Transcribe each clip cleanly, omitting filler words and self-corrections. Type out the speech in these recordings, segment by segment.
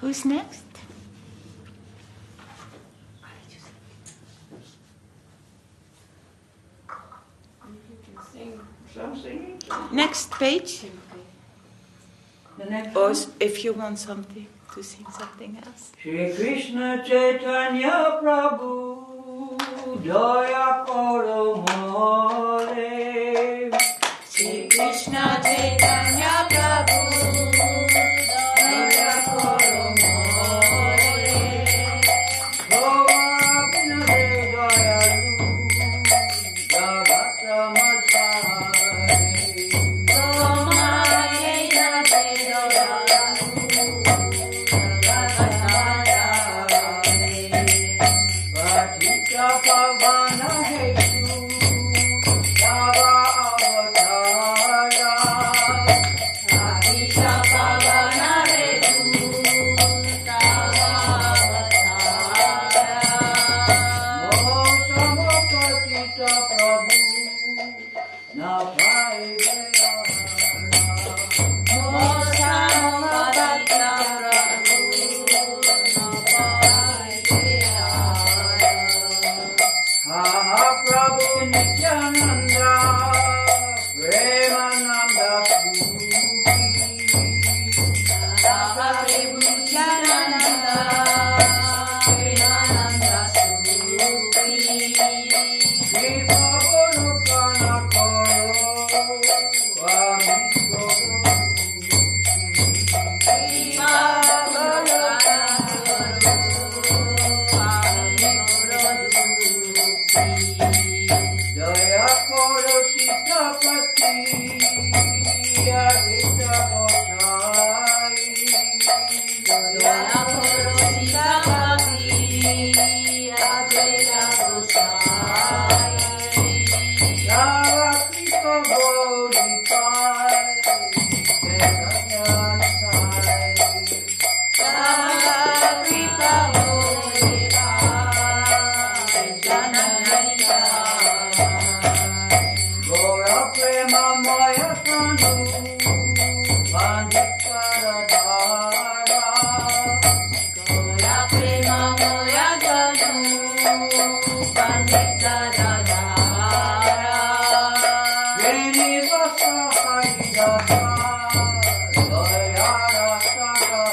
Who's next? Next page? The next Or one? if you want something to sing something else. Shri Krishna Chaitanya Prabhu Daya Karo More Shri Krishna Chaitanya Prabhu Daya Karo More Govinda Dayalu Jagata Matare Patita Pavana Hetu Java Avatara Patita Pavana Hetu Java Avatara Mohsamo Patita Prabhu Na Paive Ha Prabhu Nityananda Premananda Shri Prabhu Kana Koro Amigo Jaya Koro Sitapati Adita Gosai Jaya Koro Sitapati Adita Gosai Java Kripa Bodhipai Jagannatmai Java Kripa Gora Prema Maya Sanu Panditaradhara Gora Prema Moya Ganu Panditaradhara Srinivasa Haridasa Dayara Sagara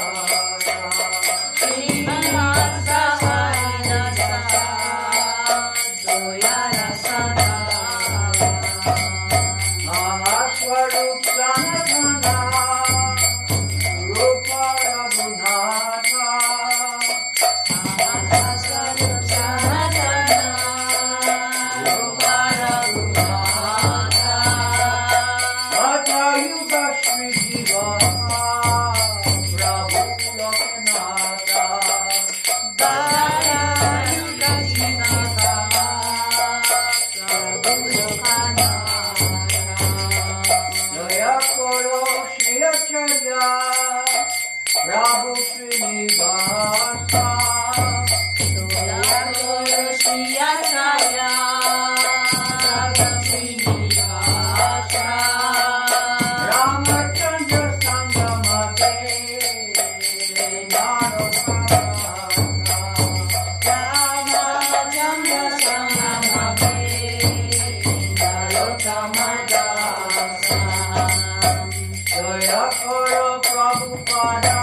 Srinivasa Haridasa Doyara Sada Mahaswarup Sanatana Rupa Raghunatha Vata Yuga Shri Jivana Prabhu Loknatha Jaya Koro Shri Acharya Prabhu Srinivasa Ramachandra Sangamate Jaya Koro Prabhupada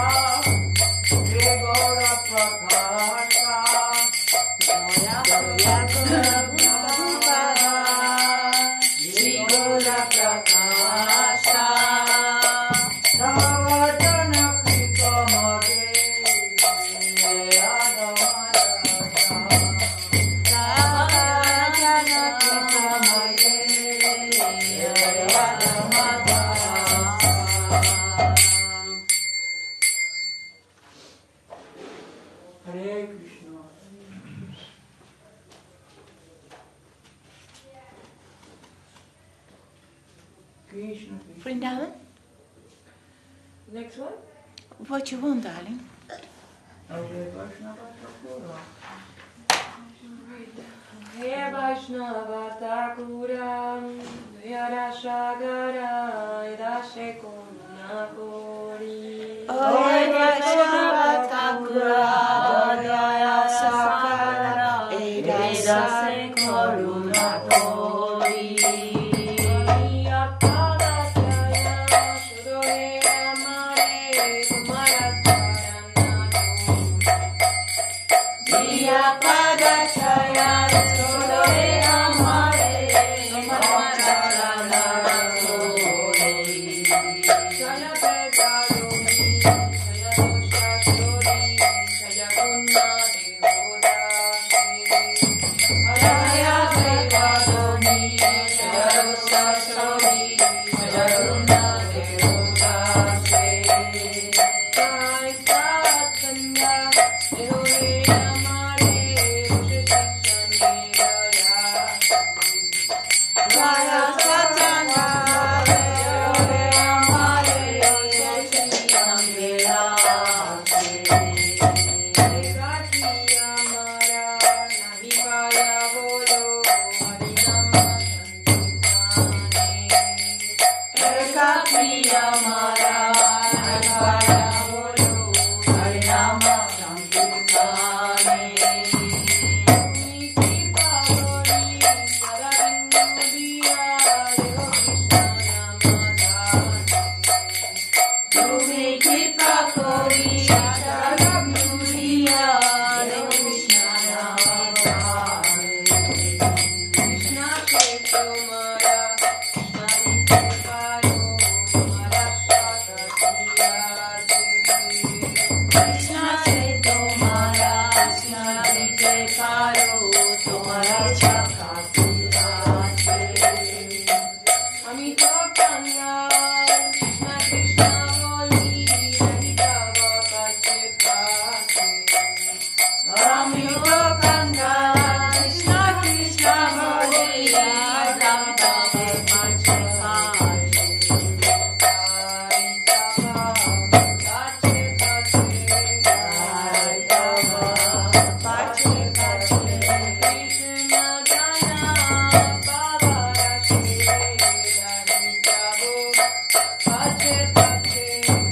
Shri Gaura Prakasha Savajana Kripa Made Hare Krishna. Krishna. Vrindavan, Next one? what you want, darling? Hare Krishna Vaishnava. He Vaishnava Thakuram Yarashagara Idashe Kunakori. Oye Vaishnava Thakura Daya Sakara Edase Koruna Kori. Diya Pada Chaya Sodore Amare Kumaracharana Kori. Jaya Begaroni, Jaya Dosha Shori, Jaya Gunna Devodashri. Jaya Begaroni, Jaya Dosha Shori, Jaya Gunna Devodashri. Jai Satkanda, Devore Amare, Rushikshane Jaya. Jaya Satana, Jaya Amare, Jaya Rajiya Mara, Nahi Kaya Bolo, Harinama Sankirtane. Eka Priya Mara, Naikaya Bolo, Harinama Sankirtane. Tumi Kripa Kori, Sharaduria, Dev Krishna Namadane. Krishna Cheto Mara, Krishna Nitiparo, Mara Shaka Krishna Cheto Mara, Krishna Nite Paro, Tumara Chaka Purate. Amito Kanya, Krishna Krishna Boli, Nahitava Pache Pache. Amito Kanga, Krishna Krishna Boli, Adamdave Pache Pache. Pache Pache.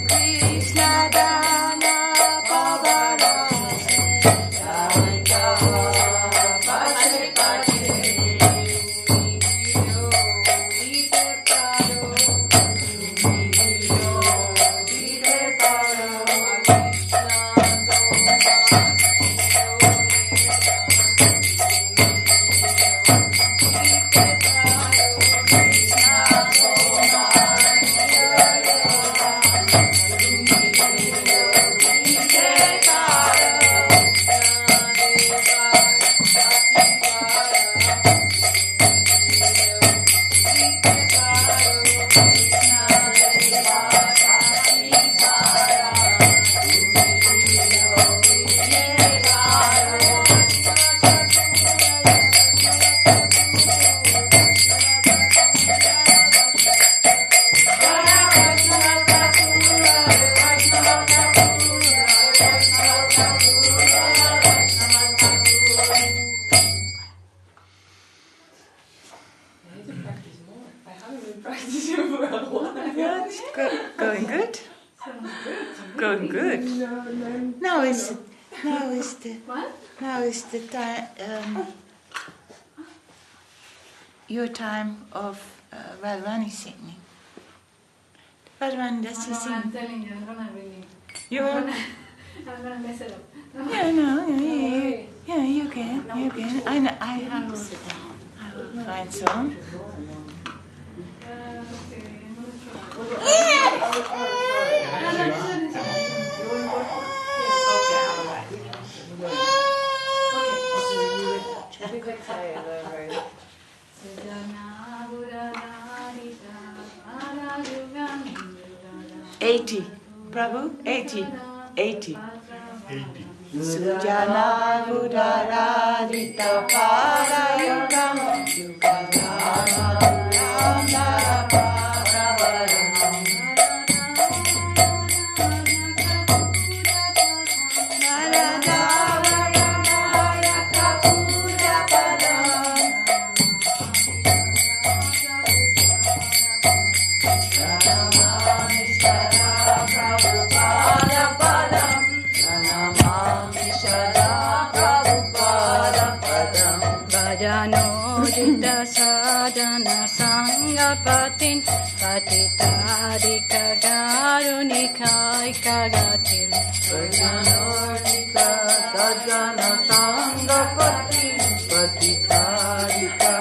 Krishna Dana Pavarase, Jai Kava, Pache Pache. Going good. Going good. Now is the time. Your time of Radharani singing. Radharani, does he I'm sing? telling you, I'm gonna really. You are. I'm gonna mess it up. Yeah, no, yeah, you can. I will sit down. I will find some. Okay, I'm gonna try. 80. Prabhu? 80. 80. Sujana Buddharadita Parayugam Yugadana Durandara Paravaram Naradavaya Kapura patin patitadika karunika gatim Vajanodika sajana sanga patin patitadika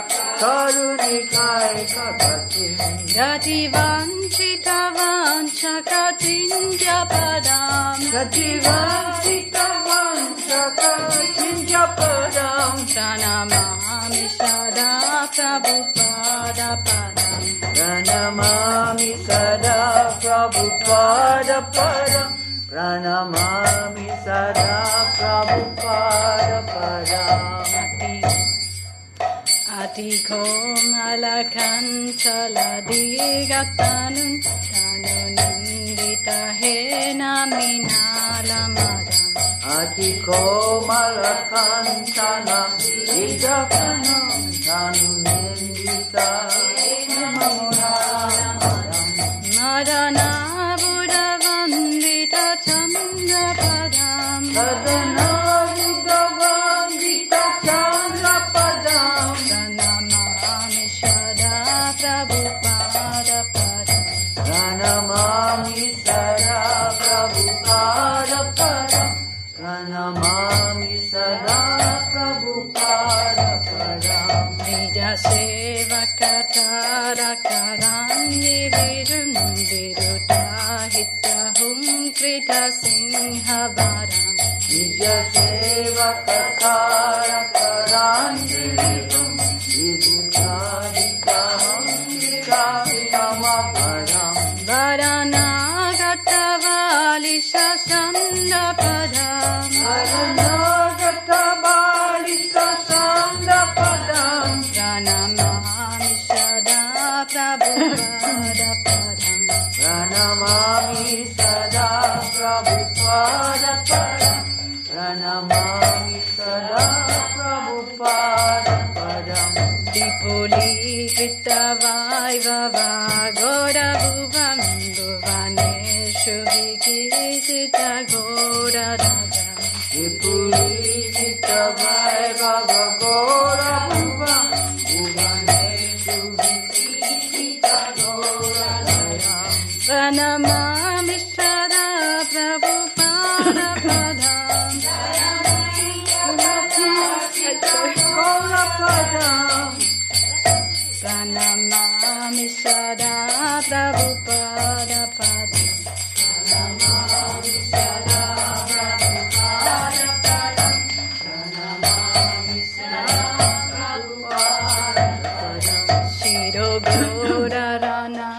karunika gatim Gati vanchita vanchaka chindya padam Sachivansita vanchaka chinja padam Pranamami sada Prabhupada padam Pranamami sada Prabhupada padam Pranamami sada Prabhupada padam Atiko malakanchala digatanun tanunindita hena minalamadam Atiko malakantana Idakanam Tanunendita Mamunalamadam Madana Buddha Vandita Chandra Padam Sadhana Buddha Vandita Chandra Padam Pranamami Sada Prabhupada Padam Pranamami Sada Prabhupada Padam Pranamami Sada Prabhupada Padam Nija Seva Katara Karandi Virundiruta Hita Krita Singha Varam Nija Seva Katara Karandiridum Vibhutadikaham Vikaviyamavaram Varanagata Shasanda Padam Varanagata Sasanda Padam Pranamami Sada Prabhupada Padam Pranamami Sada Prabhupada Padam Pranamami Sada Prabhupada Padam Dipuli Krita Vaivava Gora Bhuvam Bhuvaneshu Vikisita Gora Raja Vipulita Vaibhava Gora Bhuvam Bhuvaneshu Vikisita Gora Raja Pranamami Sada Prabhupada Padam Gora Padam Pranamami Sada Prabhupada Padam Pranamami Sada Prabhupada Padam Pranamami Sada Prabhupada Padam Shiro Gora Rana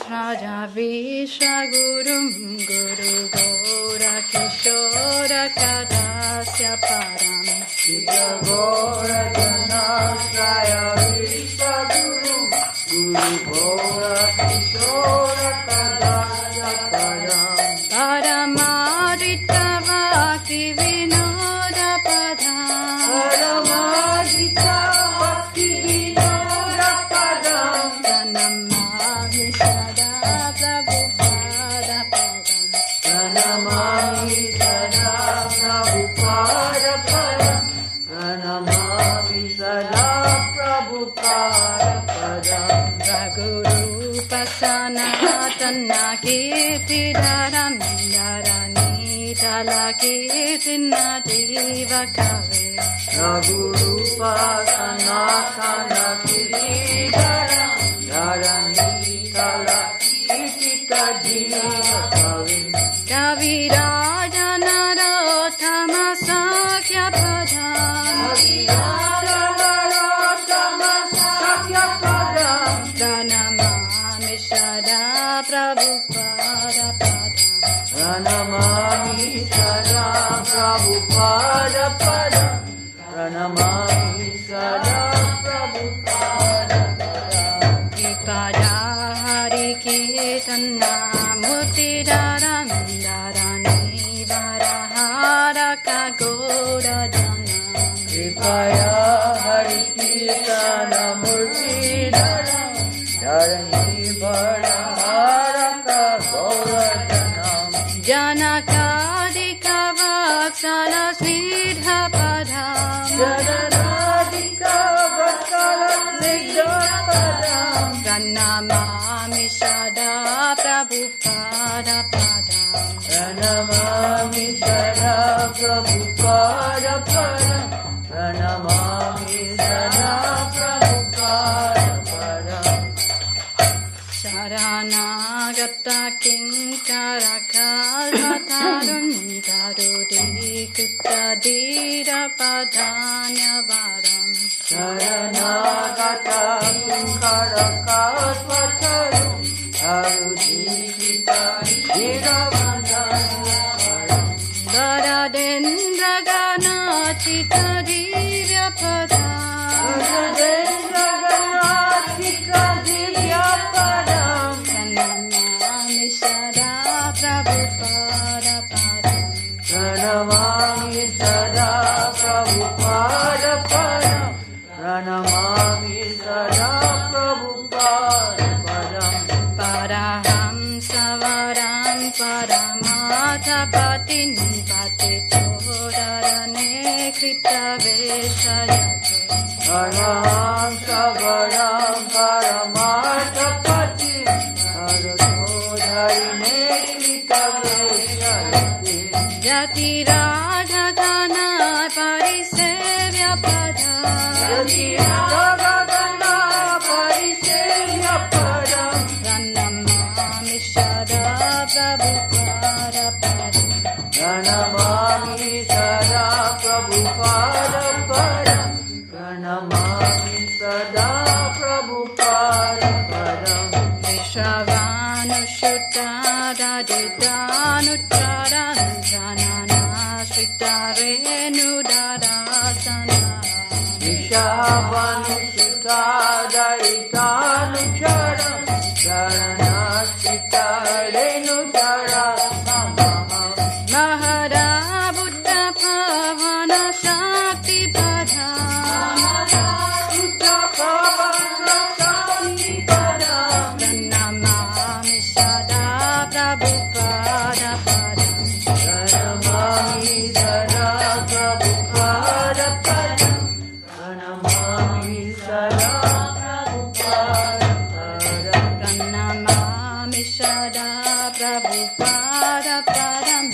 Raja Vishwa Gurum Guru Gora Kishora Kadasya Param Shita Gora Janasraya Vishwa Guru Guru Gora Kishora Kadasya Padam Paramadita Bhakti Vinoda Padam Paramadita Bhakti Vinoda Padam Pranamami Sada Prabhupada Padam Pranamami Sada Prabhupada Padam Pranamami Sada Prabhupada Padam Raghurupa Sanatana Kirti Dharam Dharani Tala Kirti Najiva Kave Raghurupa Sanatana Kiridharam Dharanitala Kitita Jiva Kavim Kaviraja Narottama Sakya Padam Kaviraja Narottama Sakya Padam Pranamami Sada Prabhupada Padam Pranamami Sada Prabhupada Padam Pranamami Sada Prabhupada Padam Vipada Hari Kirtana Murti Dharam Dharani Varahara Kagora Jana Kripaya Hari Kirtana Murti Dharam Dharani Varahara Gaurajanam Janakadika Vaksala Sridha Padam Jagannathika Mishra Mahotsava Pranamami Sada Prabhupada Padam. Pranamami Sada Prabhupada Padam. Pranamami Sada Prabhupada Padam. Saranagata Kinkara Kalpatarum Tarudi Kutta Dira Padanya Varam. Saranagata Kinkara Kalpatarum Tarudi Kutta Dira Padanya Varam. Varadendra Gana Chita Divya Padam. Varadendra Gana Chita Divya Padam. Pranamami Sada Prabhupada Padam. Pranamami Sada Prabhupada Padam. Pranamami Sada Prabhupada Padam. Paraham Savaram Paramata Patin Patitodharane Krita Veshayate. Param Savaram Paramata Pati Paratodharine Krita Veshayate. Yati Radha Gana Parisevya Pada. Yati Radha Gana Parisevya Padam. Pranamami Sada Prabhupada Padam. Pranamami Sada Prabhupada Padam. Pranamami Sada Prabhupada Padam. Vishwavanushutta Dadidanucharan Janana Sritarenu Dadasana. Vishavanusita Daitanucharam Charanasita Renucharam Mahara Buddha Pavana Shakti Padam. Pranamami Sada Prabhupada Padam. Pranamami Sada Prabhupada Padam. Pranamami Sada Prabhupada Padam. Pranamami Sada Prabhupada Padam.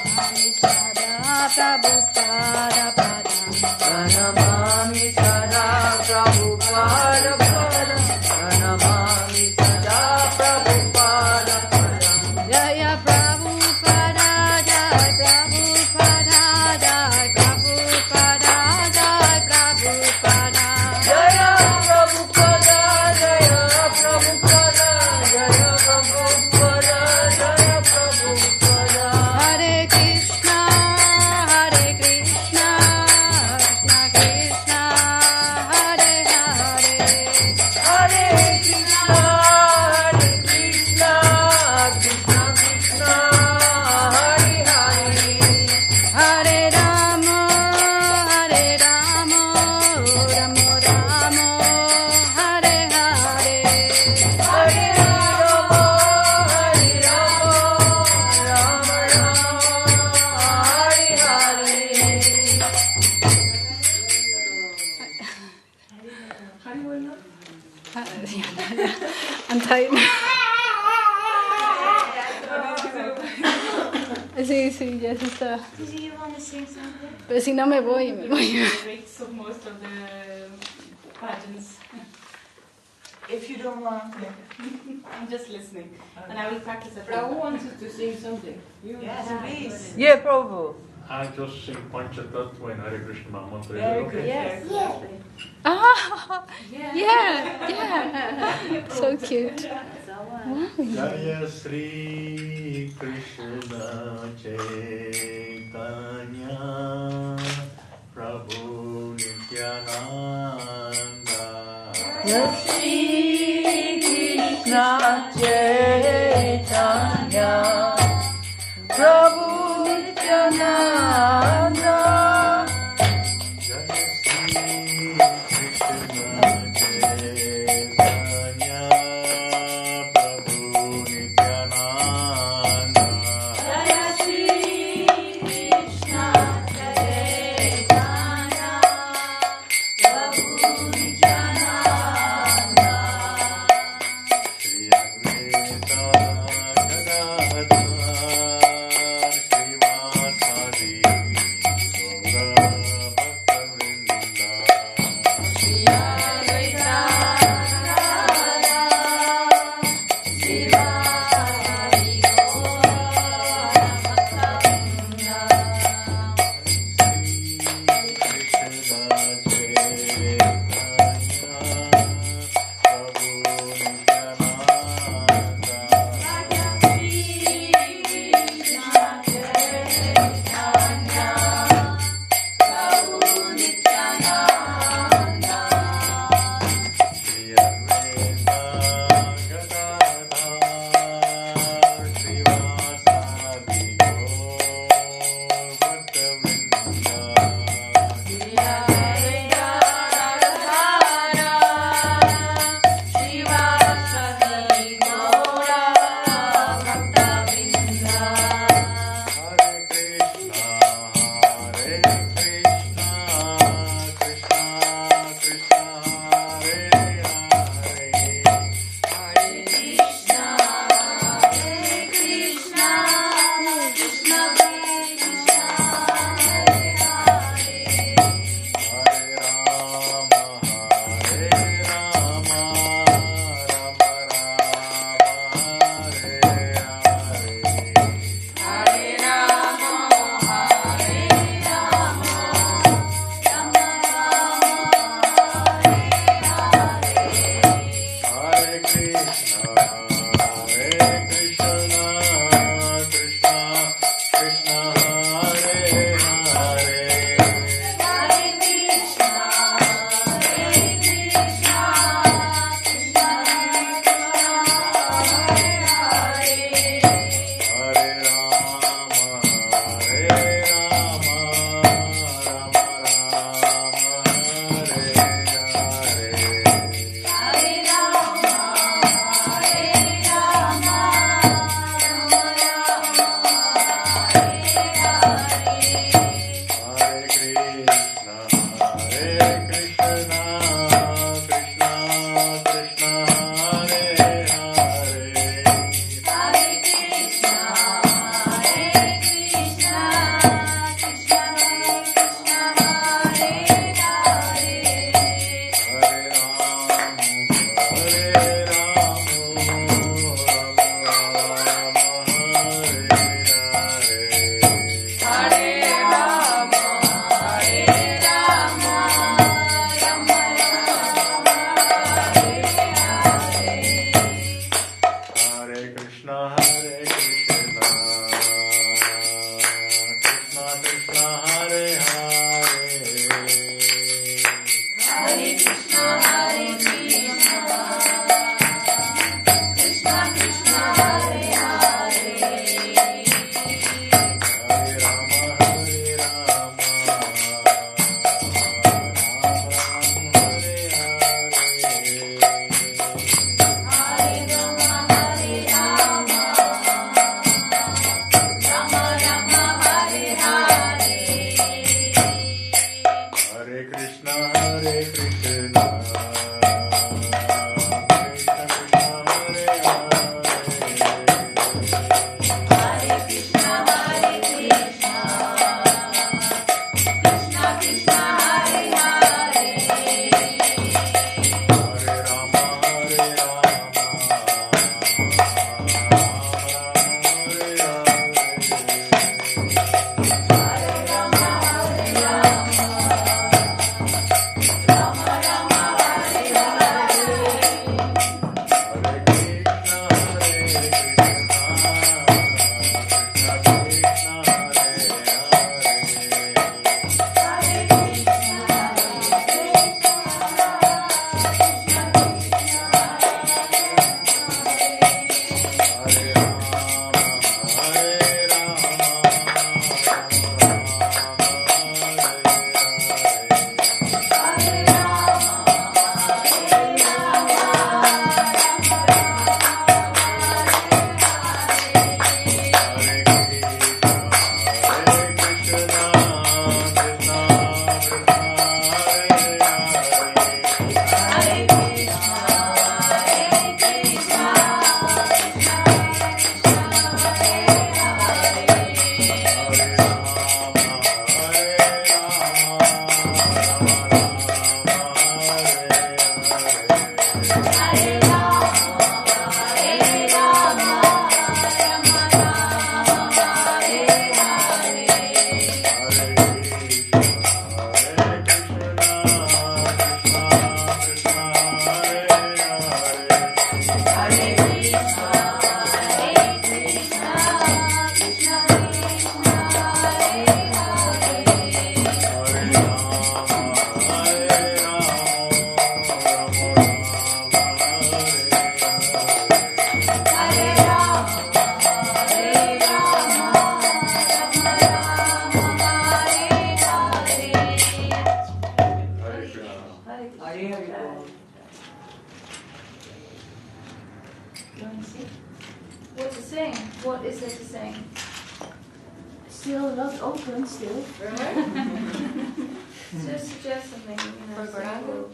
Pranamami Sada Prabhupada Padam. Pranamami Sada Prabhupada Padam. Pranamami Sada Prabhupada Padam. Jaya Prabhupada, Jai Prabhupada, Jai Prabhupada, Jai Prabhupada. Jaya Prabhupada, Jaya Prabhupada, Jaya Prabhupada, Jaya Prabhupada. Hare Krishna, Hare Krishna, Krishna Krishna, Hare Hare. Hare Krishna, Hare Krishna, Krishna Krishna, Hare Hare. Hare Rama, Hare Rama, Rama Rama, Hare Hare. Hare Rama, Hare Rama, Rama Rama, Hare Hare. I'm tight. Sí, sí, ya se está. Did you want to sing something? Pero si no me voy, me voy. Rates of most of the pageants. If you don't want, I'm just listening, and I will practice at Prabhu home. wants us to sing something. yes, please. Yeah, Prabhu. I just sing Panchatattva in Hare Krishna Mahamantra. Very Is it good. okay? Yes. Ah, yeah, yeah. So cute. Jaya Sri Krishna Chaitanya Prabhu Nityananda Shri Krishna Chaitanya Prabhu Nityananda. Jaya Sri Krishna Chaitanya Prabhu Nityananda Jaya Shri What to sing? What is there to sing? Still a lot open still. Just suggest something, you know.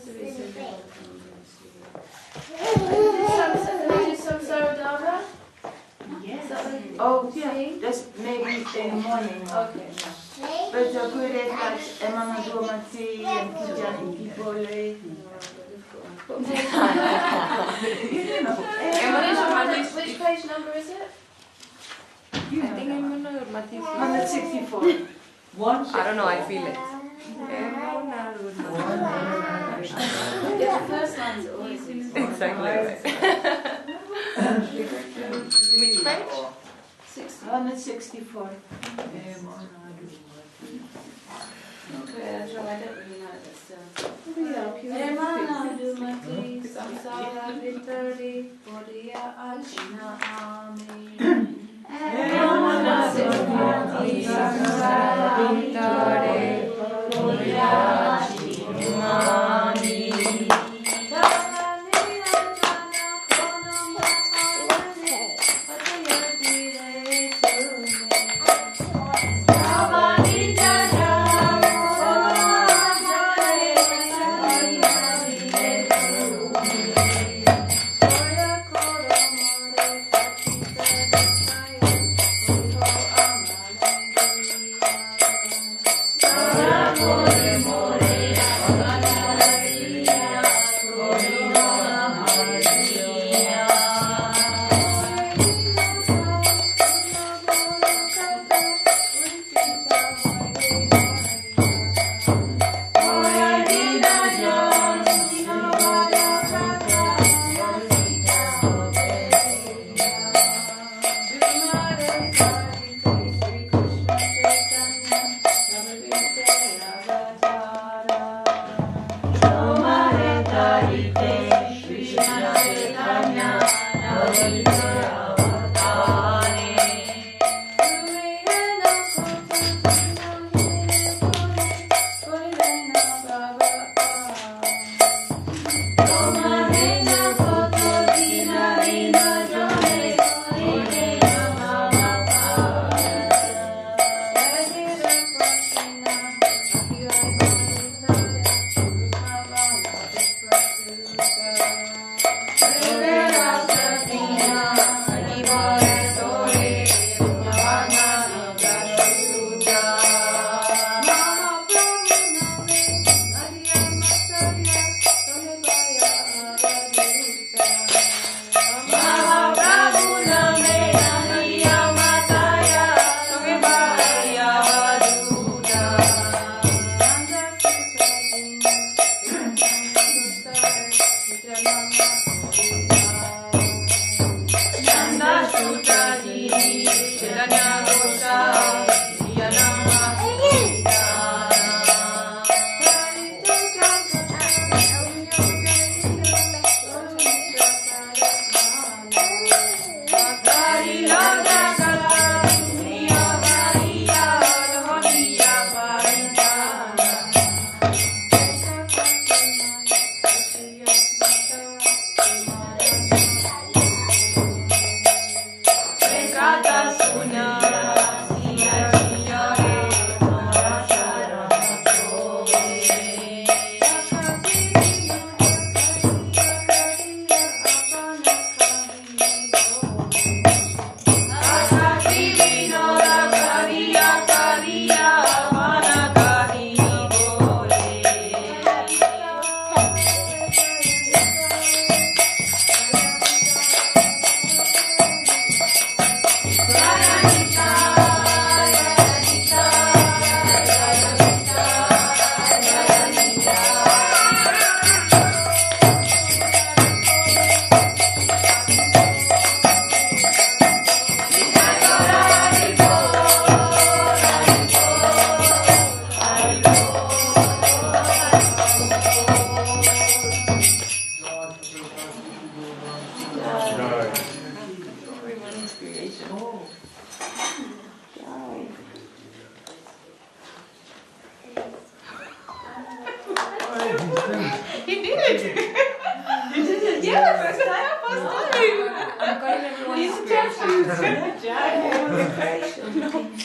Simple. Some Saradava? Yes. Something Oh, yeah. sing? That's maybe in the morning. Okay. But the good is like Emma Domati and Pujan Ikipole. Which page number is it? You know that one. 164. I don't know, I feel it. Yeah, the first line's always Exactly. 164. Okay, so I don't really know this still.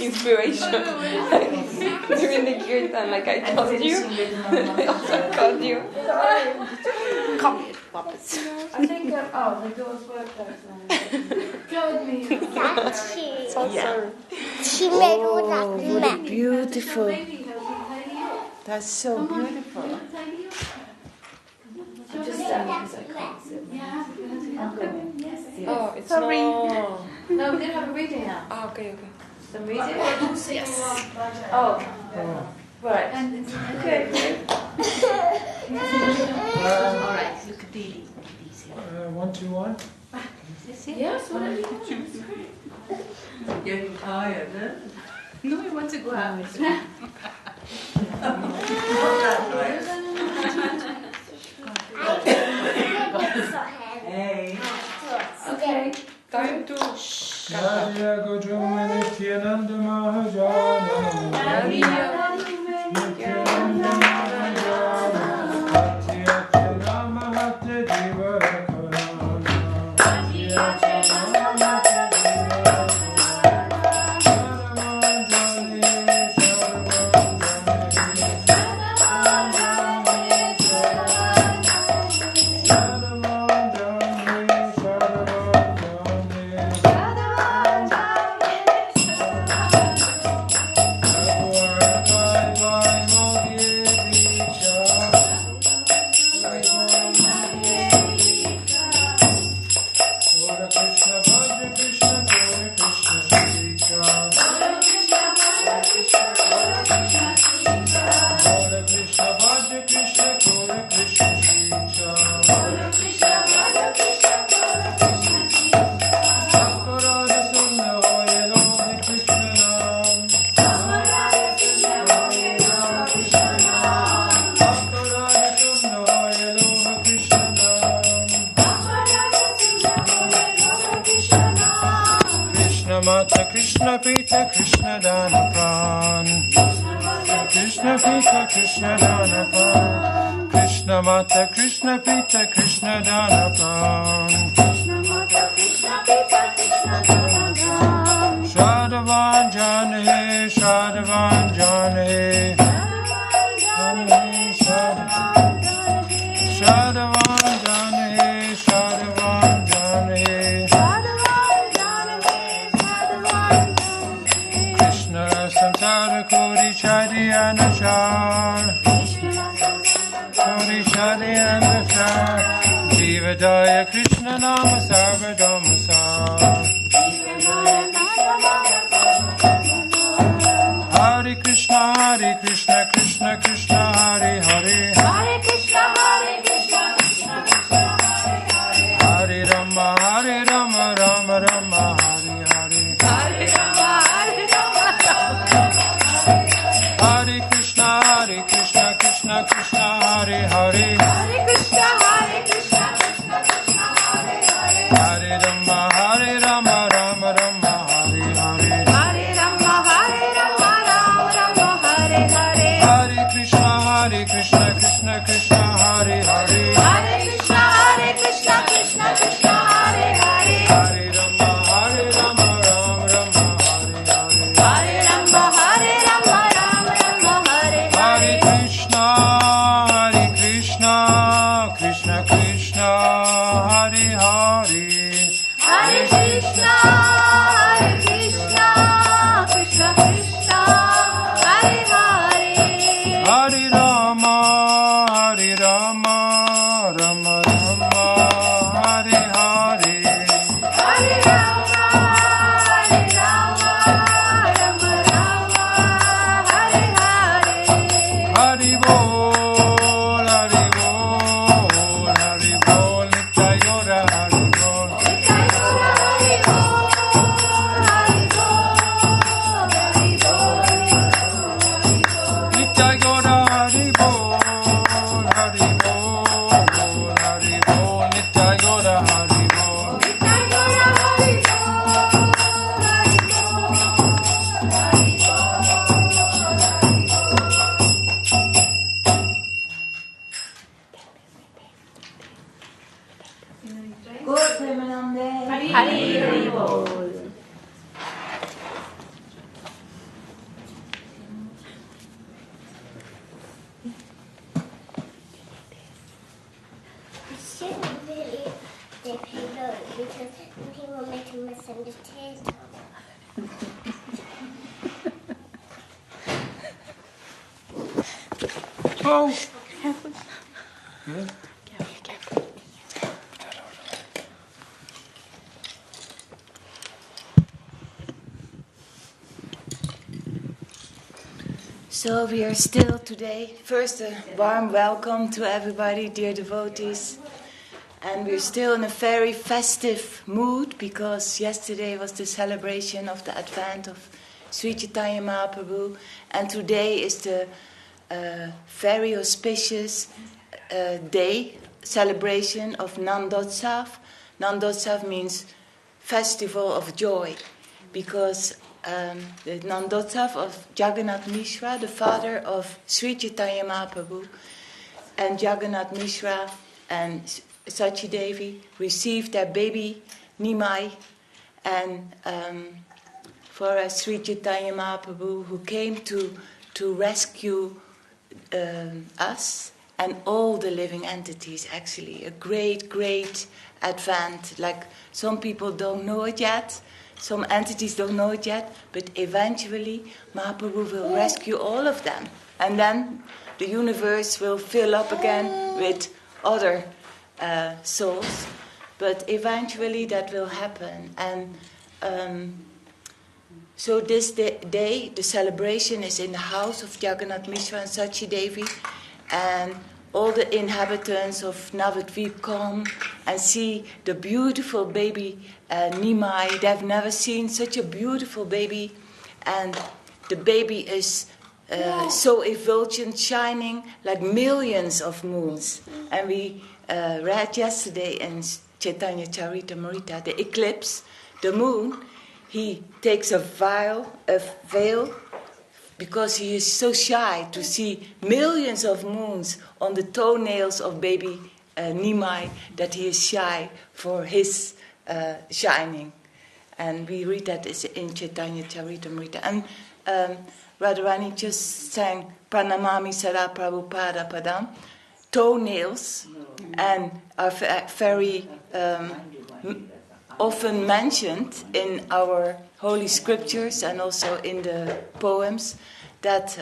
Inspiration. During the kirtan, like I told you. I also called you. Come here, puppets. I think, the doors work Go with me. Sachi. Sorry. Oh, beautiful. Maybe he'll play you. That's so beautiful. Just because I can't sit. Yeah, Oh, it's Sorry. no. No, we didn't have a reading now. Ah, okay, okay. The music? Yes. Oh. Right. Okay. All right, look at didi. 1, 2, 1. Yes, whatever you want. Getting tired, huh? No, he wants to go out. Hey. Okay. Time to Nadia Gojumani Nityananda Mahajana. Nityananda Mahajana. Atyachana Mahate Divarakarana. Atyachana Mahate Divarakarana. Sharavanjani, Mata Krishna Pita Krishna Dana Pran. Krishna Pita Krishna Dana Pran. Krishna Mata Krishna Pita Krishna Dana Pran. Shadavan Jane, Shadavan Jane. Shadavan Jane, Shadavan Jane. Samsara Kori Shadi Anachar Kori Shadi Anachar Jivadaya Krishna Nama Sarvadamasar Hare Krishna Krishna Krishna Hare Hare Hare Krishna Krishna Krishna Hare Hare Hare Rama Rama Rama Hare Hare Hare Rama Hare Krishna Krishna Krishna Hare Hare Hare Krishna Krishna Krishna Hare Hare Hare Rama Rama Rama Hare Hare Hare Rama Rama Hare Hare Hare Krishna Krishna Krishna Hare Hare Hare Krishna Krishna Krishna Hare Hare Hare Rama Rama Rama Hare Hare Hare Rama Rama Hare Hare Krishna Krishna Krishna Hare Hare Hare Krishna Krishna Krishna Hare Hare Hare Rama Rama Rama Hare Hare Hare Rama Rama Rama Hare Hare Hari Bol Nitai Gora Hari Bol Nitai Gora Hari Bol Nitai Gora Hari Bol Hari Bol. Shouldn't really dip him low because he will make him misunderstand. Oh! Good. So we are still today. First, a warm welcome to everybody, dear devotees. And we're still in a very festive mood because yesterday was the celebration of the advent of Sri Chaitanya Mahaprabhu, and today is the very auspicious day, celebration of Nandotsav. Nandotsav means festival of joy, because the Nandotsav of Jagannath Mishra, the father of Sri Chaitanya Mahaprabhu, and Jagannath Mishra and Sachi Devi received their baby Nimai, and for Sri Chaitanya Mahaprabhu, who came to rescue us and all the living entities, actually. A great, great advent. Like, some people don't know it yet, some entities don't know it yet, but eventually Mahaprabhu will rescue all of them. And then the universe will fill up again with other souls. But eventually that will happen. And so this day, the celebration is in the house of Jagannath Mishra and Sachi Devi, and all the inhabitants of Navadvip come and see the beautiful baby Nimai. They've never seen such a beautiful baby, and the baby is so effulgent, shining like millions of moons. And we read yesterday in Chaitanya Charitamrita, the eclipse, the moon, he takes a veil, because he is so shy to see millions of moons on the toenails of baby Nimai, that he is shy for his shining. And we read that in Chaitanya Charitamrita. And Radharani just sang Pranamami Sara Prabhupada Padam, toenails, and are very often mentioned in our holy scriptures and also in the poems, that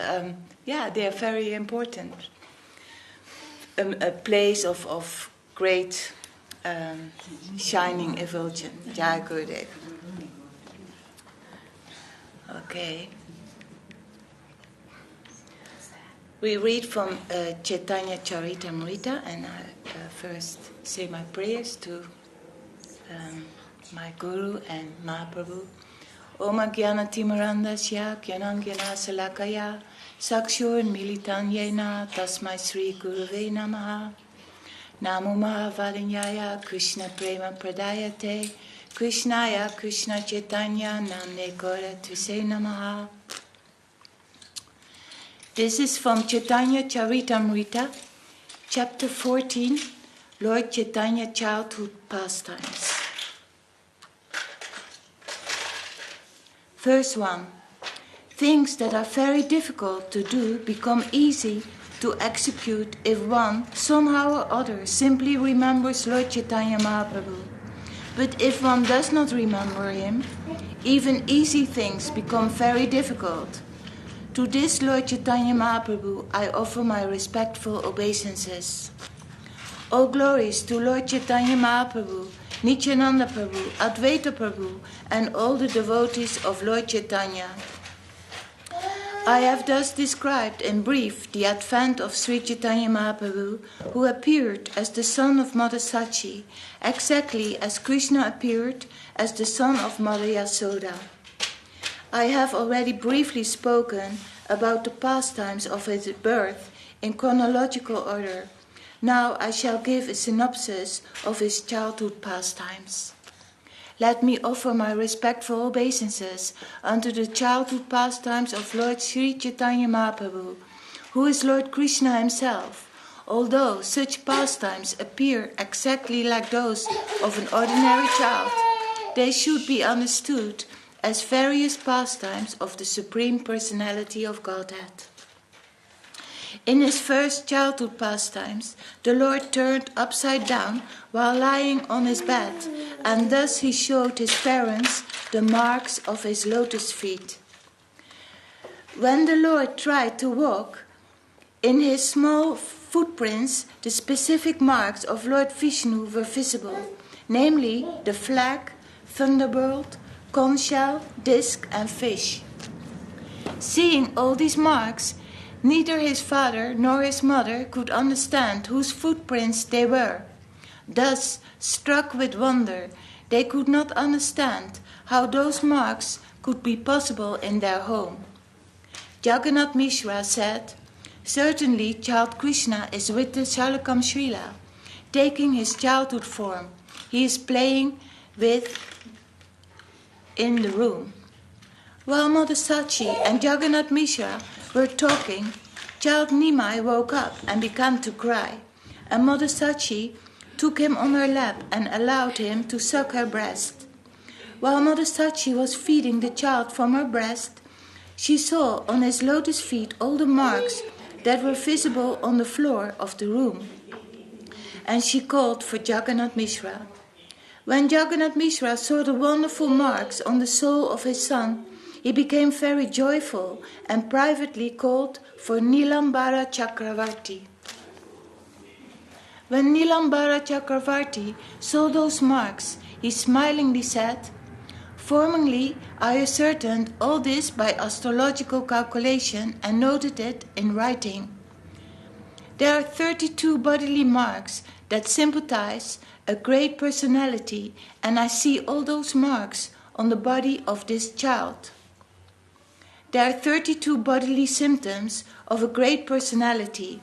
they are very important. A place of great shining effulgence. Jai Gurudev. Okay. We read from Chaitanya Charitamrita, and I first say my prayers to my Guru and Mahaprabhu. Om Agyana Timarandasya Gyanangyana Salakaya Sakshur Militan Yena Tasmai Sri Guruve Namaha. Namo Mahavalinyaya Krishna Prema Pradayate Krishnaya Krishna Chaitanya Namne Gora Tuse Namaha. This is from Chaitanya Charitamrita, chapter 14, Lord Chaitanya Childhood Pastimes. Verse 1. Things that are very difficult to do become easy to execute if one, somehow or other, simply remembers Lord Chaitanya Mahaprabhu. But if one does not remember him, even easy things become very difficult. To this Lord Chaitanya Mahaprabhu I offer my respectful obeisances. All glories to Lord Chaitanya Mahaprabhu, Nityananda Prabhu, Advaita Prabhu, and all the devotees of Lord Chaitanya. I have thus described in brief the advent of Sri Chaitanya Mahaprabhu, who appeared as the son of Mother Sachi, exactly as Krishna appeared as the son of Mother Yasoda. I have already briefly spoken about the pastimes of his birth in chronological order. Now I shall give a synopsis of his childhood pastimes. Let me offer my respectful obeisances unto the childhood pastimes of Lord Sri Chaitanya Mahaprabhu, who is Lord Krishna himself. Although such pastimes appear exactly like those of an ordinary child, they should be understood as various pastimes of the Supreme Personality of Godhead. In his first childhood pastimes, the Lord turned upside down while lying on his bed, and thus he showed his parents the marks of his lotus feet. When the Lord tried to walk, in his small footprints the specific marks of Lord Vishnu were visible, namely the flag, thunderbolt, conch shell, disc, and fish. Seeing all these marks, Neither his father nor his mother could understand whose footprints they were. Thus, struck with wonder, they could not understand how those marks could be possible in their home. Jagannath Mishra said, "Certainly child Krishna is with the Shalakam Srila, taking his childhood form. He is playing with in the room." While Mother Sachi and Jagannath Mishra were talking, child Nimai woke up and began to cry, and Mother Sachi took him on her lap and allowed him to suck her breast. While Mother Sachi was feeding the child from her breast, she saw on his lotus feet all the marks that were visible on the floor of the room, and she called for Jagannath Mishra. When Jagannath Mishra saw the wonderful marks on the soul of his son, he became very joyful and privately called for Nilambara Chakravarti. When Nilambara Chakravarti saw those marks, he smilingly said, "Formerly I ascertained all this by astrological calculation and noted it in writing. There are 32 bodily marks that symbolize a great personality, and I see all those marks on the body of this child. There are 32 bodily symptoms of a great personality.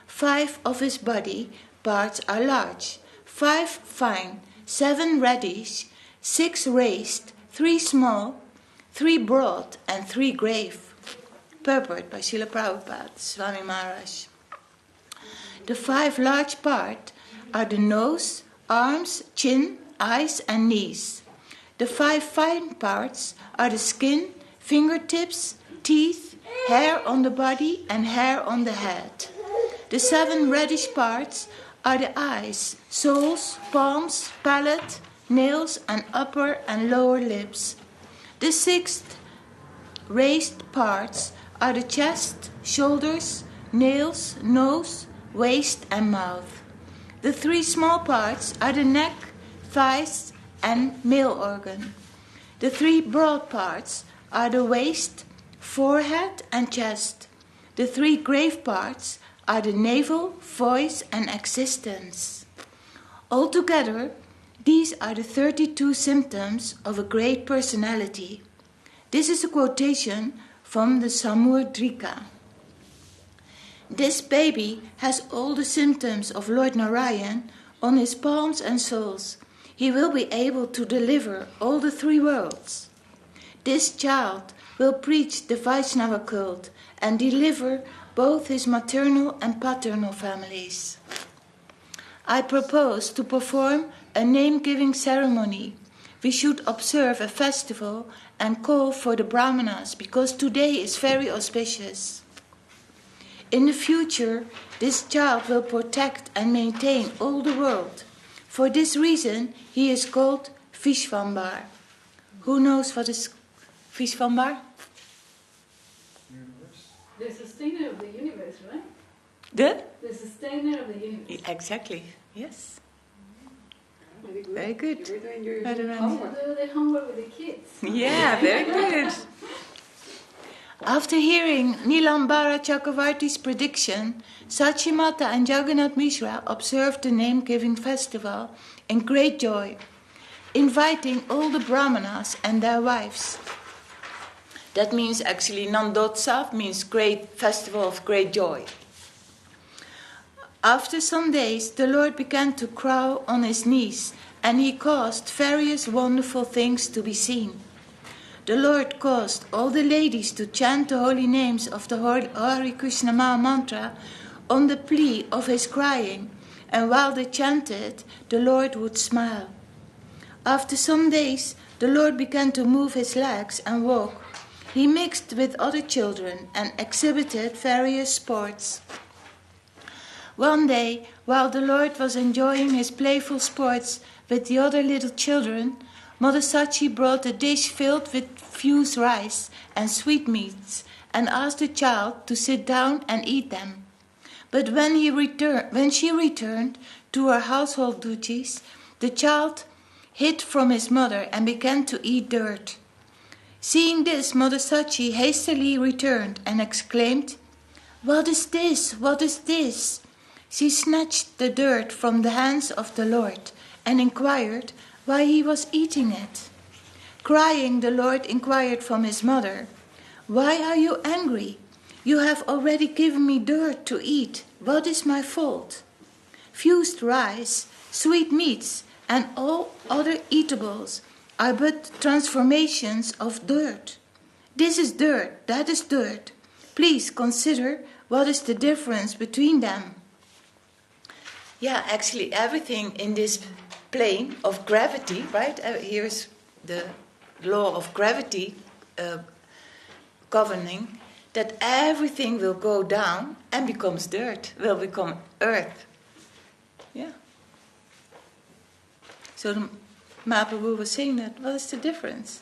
5 of his body parts are large, 5 fine, 7 reddish, 6 raised, 3 small, 3 broad, and 3 grave." Purport by Srila Prabhupada, Swami Maharaj. The 5 large parts are the nose, arms, chin, eyes, and knees. The 5 fine parts are the skin, fingertips, teeth, hair on the body, and hair on the head. The 7 reddish parts are the eyes, soles, palms, palate, nails, and upper and lower lips. The 6 raised parts are the chest, shoulders, nails, nose, waist, and mouth. The 3 small parts are the neck, thighs, and male organ. The 3 broad parts are the waist, forehead, and chest. The 3 grave parts are the navel, voice, and existence. Altogether, these are the 32 symptoms of a great personality. This is a quotation from the Samudrika. This baby has all the symptoms of Lord Narayan on his palms and soles. He will be able to deliver all the 3 worlds. This child will preach the Vaishnava cult and deliver both his maternal and paternal families. I propose to perform a name-giving ceremony. We should observe a festival and call for the Brahmanas because today is very auspicious. In the future, this child will protect and maintain all the world. For this reason, he is called Vishvambar. Who knows what is Vishvambar? The sustainer of the universe, right? The sustainer of the universe. Exactly, yes. Very good. Very good. You're doing your Very well. homework. Do the homework with the kids. Yeah, very good. After hearing Nilambara Chakravarti's prediction, Sachi Mata and Jagannath Mishra observed the name-giving festival in great joy, inviting all the Brahmanas and their wives. That means actually Nandotsav means great festival of great joy. After some days, the Lord began to crawl on his knees, and he caused various wonderful things to be seen. The Lord caused all the ladies to chant the holy names of the Hare Krishna Maha Mantra on the plea of his crying, and while they chanted, the Lord would smile. After some days, the Lord began to move his legs and walk. He mixed with other children and exhibited various sports. One day, while the Lord was enjoying his playful sports with the other little children, Mother Sachi brought a dish filled with fused rice and sweetmeats and asked the child to sit down and eat them. But when she returned to her household duties, the child hid from his mother and began to eat dirt. Seeing this, Mother Sachi hastily returned and exclaimed, "What is this? What is this?" She snatched the dirt from the hands of the Lord and inquired why he was eating it. Crying, the Lord inquired from his mother, "Why are you angry? You have already given me dirt to eat. What is my fault?" Fused rice, sweet meats, and all other eatables are but transformations of dirt. This is dirt, that is dirt. Please consider what is the difference between them. Yeah, actually everything in this plane of gravity, right? Here's the law of gravity governing, that everything will go down and becomes dirt, will become earth. Yeah. So the Mahaprabhu was saying that, what is the difference?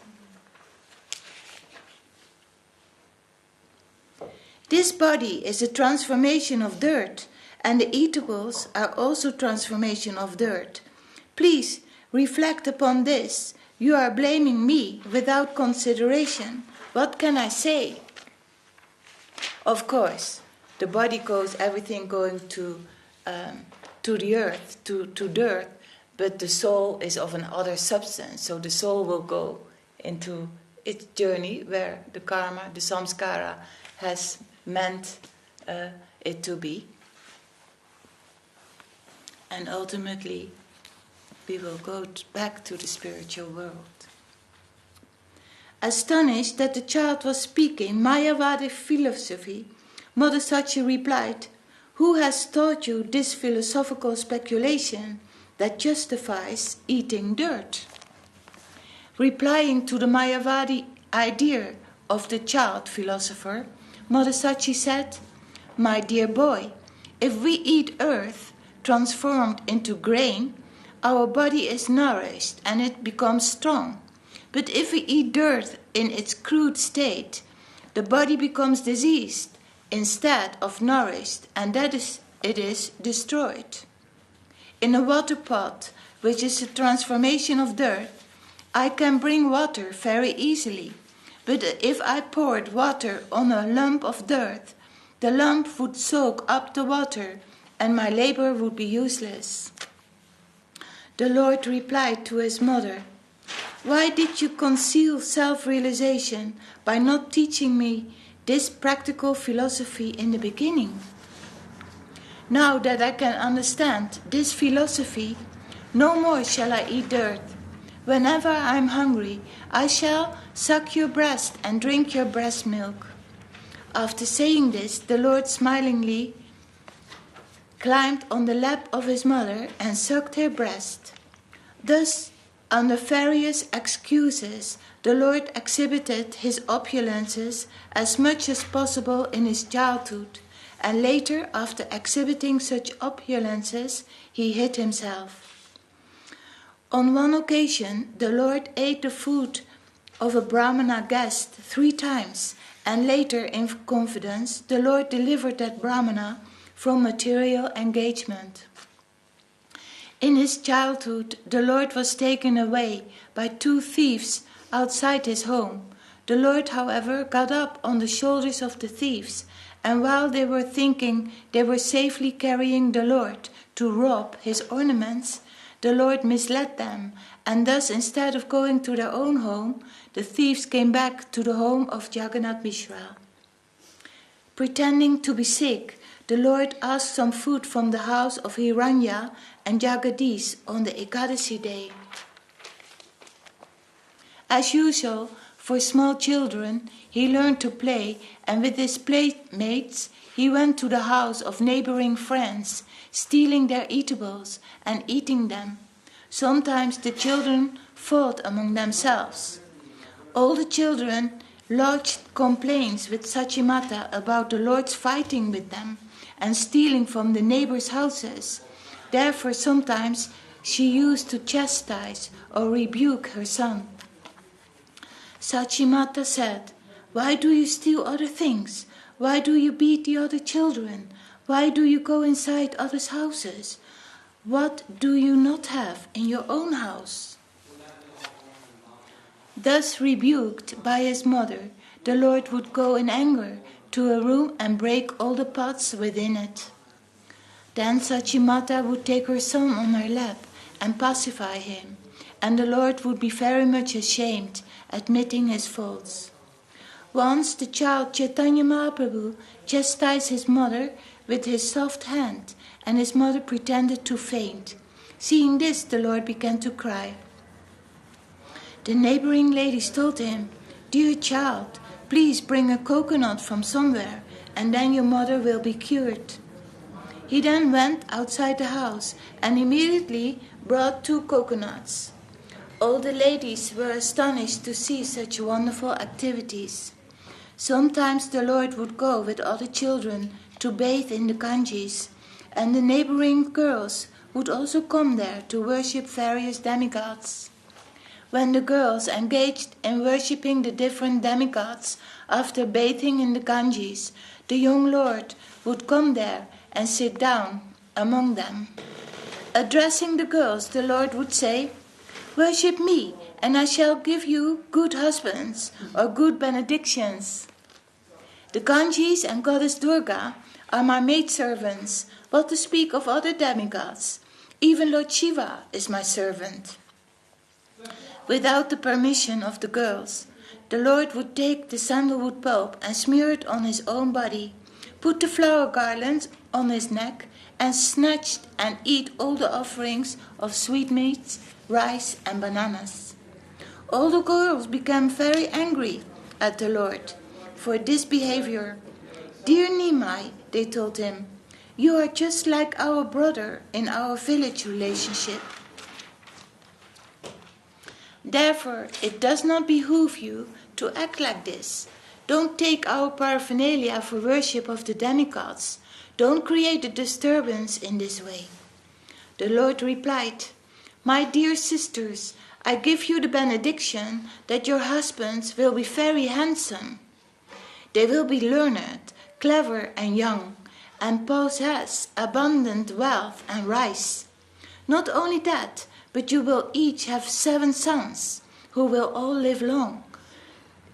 This body is a transformation of dirt, and the eatables are also transformation of dirt. Please reflect upon this. You are blaming me without consideration. What can I say? Of course, the body goes, everything going to the earth, to dirt, but the soul is of another substance. So the soul will go into its journey where the karma, the samskara, has meant it to be. And ultimately, we will go back to the spiritual world. Astonished that the child was speaking Mayavadi philosophy, Mother Sachi replied, "Who has taught you this philosophical speculation that justifies eating dirt?" Replying to the Mayavadi idea of the child philosopher, Mother Sachi said, "My dear boy, if we eat earth transformed into grain, our body is nourished and it becomes strong. But if we eat dirt in its crude state, the body becomes diseased instead of nourished, and it is destroyed. In a water pot, which is a transformation of dirt, I can bring water very easily. But if I poured water on a lump of dirt, the lump would soak up the water, and my labor would be useless." The Lord replied to his mother, "Why did you conceal self-realization by not teaching me this practical philosophy in the beginning? Now that I can understand this philosophy, no more shall I eat dirt. Whenever I am hungry, I shall suck your breast and drink your breast milk." After saying this, the Lord smilingly climbed on the lap of his mother and sucked her breast. Thus, under various excuses, the Lord exhibited his opulences as much as possible in his childhood, and later, after exhibiting such opulences, he hid himself. On one occasion, the Lord ate the food of a Brahmana guest 3 times, and later, in confidence, the Lord delivered that Brahmana from material engagement. In his childhood, the Lord was taken away by 2 thieves outside his home. The Lord, however, got up on the shoulders of the thieves, and while they were thinking they were safely carrying the Lord to rob his ornaments, the Lord misled them, and thus instead of going to their own home, the thieves came back to the home of Jagannath Mishra. Pretending to be sick, the Lord asked some food from the house of Hiranya and Jagadish on the Ekadasi day. As usual, for small children, he learned to play, and with his playmates, he went to the house of neighboring friends, stealing their eatables and eating them. Sometimes the children fought among themselves. All the children lodged complaints with Sachi Mata about the Lord's fighting with them and stealing from the neighbors' houses. Therefore, sometimes she used to chastise or rebuke her son. Sachi Mata said, "Why do you steal other things? Why do you beat the other children? Why do you go inside others' houses? What do you not have in your own house?" Thus rebuked by his mother, the Lord would go in anger to a room and break all the pots within it. Then Sachi Mata would take her son on her lap and pacify him, and the Lord would be very much ashamed, admitting his faults. Once the child Chaitanya Mahaprabhu chastised his mother with his soft hand, and his mother pretended to faint. Seeing this, the Lord began to cry. The neighboring ladies told him, "Dear child, please bring a coconut from somewhere, and then your mother will be cured." He then went outside the house and immediately brought 2 coconuts. All the ladies were astonished to see such wonderful activities. Sometimes the Lord would go with other children to bathe in the Ganges, and the neighboring girls would also come there to worship various demigods. When the girls engaged in worshipping the different demigods after bathing in the Ganges, the young Lord would come there and sit down among them. Addressing the girls, the Lord would say, "Worship me, and I shall give you good husbands or good benedictions. The Ganges and Goddess Durga are my maidservants, what to speak of other demigods. Even Lord Shiva is my servant." Without the permission of the girls, the Lord would take the sandalwood pulp and smear it on his own body, put the flower garlands on his neck, and snatch and eat all the offerings of sweetmeats, rice, and bananas. All the girls became very angry at the Lord for this behavior. "Dear Nimai," they told him, "you are just like our brother in our village relationship. Therefore, it does not behoove you to act like this. Don't take our paraphernalia for worship of the demigods. Don't create a disturbance in this way." The Lord replied, "My dear sisters, I give you the benediction that your husbands will be very handsome. They will be learned, clever, and young, and possess abundant wealth and rice. Not only that, but you will each have 7 sons, who will all live long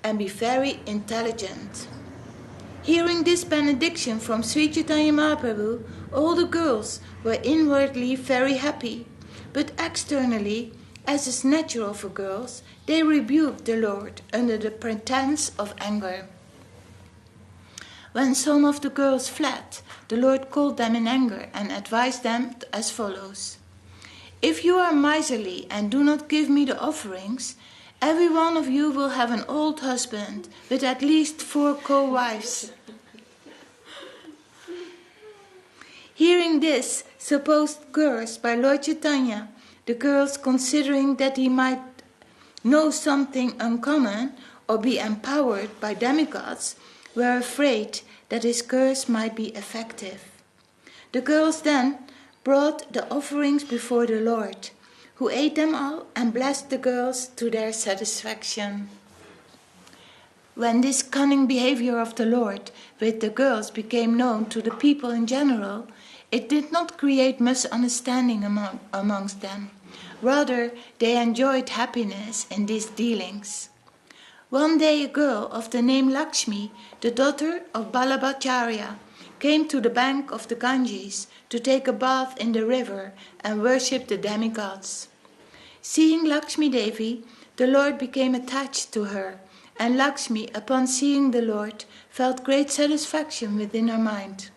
and be very intelligent." Hearing this benediction from Sri Chaitanya Mahaprabhu, all the girls were inwardly very happy, but externally, as is natural for girls, they rebuked the Lord under the pretense of anger. When some of the girls fled, the Lord called them in anger and advised them as follows: "If you are miserly and do not give me the offerings, every one of you will have an old husband with at least 4 co-wives." Hearing this supposed curse by Lord Chaitanya, the girls, considering that he might know something uncommon or be empowered by demigods, were afraid that his curse might be effective. The girls then brought the offerings before the Lord, who ate them all and blessed the girls to their satisfaction. When this cunning behavior of the Lord with the girls became known to the people in general, it did not create misunderstanding amongst them. Rather, they enjoyed happiness in these dealings. One day a girl of the name Lakshmi, the daughter of Balabhacharya, came to the bank of the Ganges to take a bath in the river and worship the demigods. Seeing Lakshmi Devi, the Lord became attached to her, and Lakshmi, upon seeing the Lord, felt great satisfaction within her mind.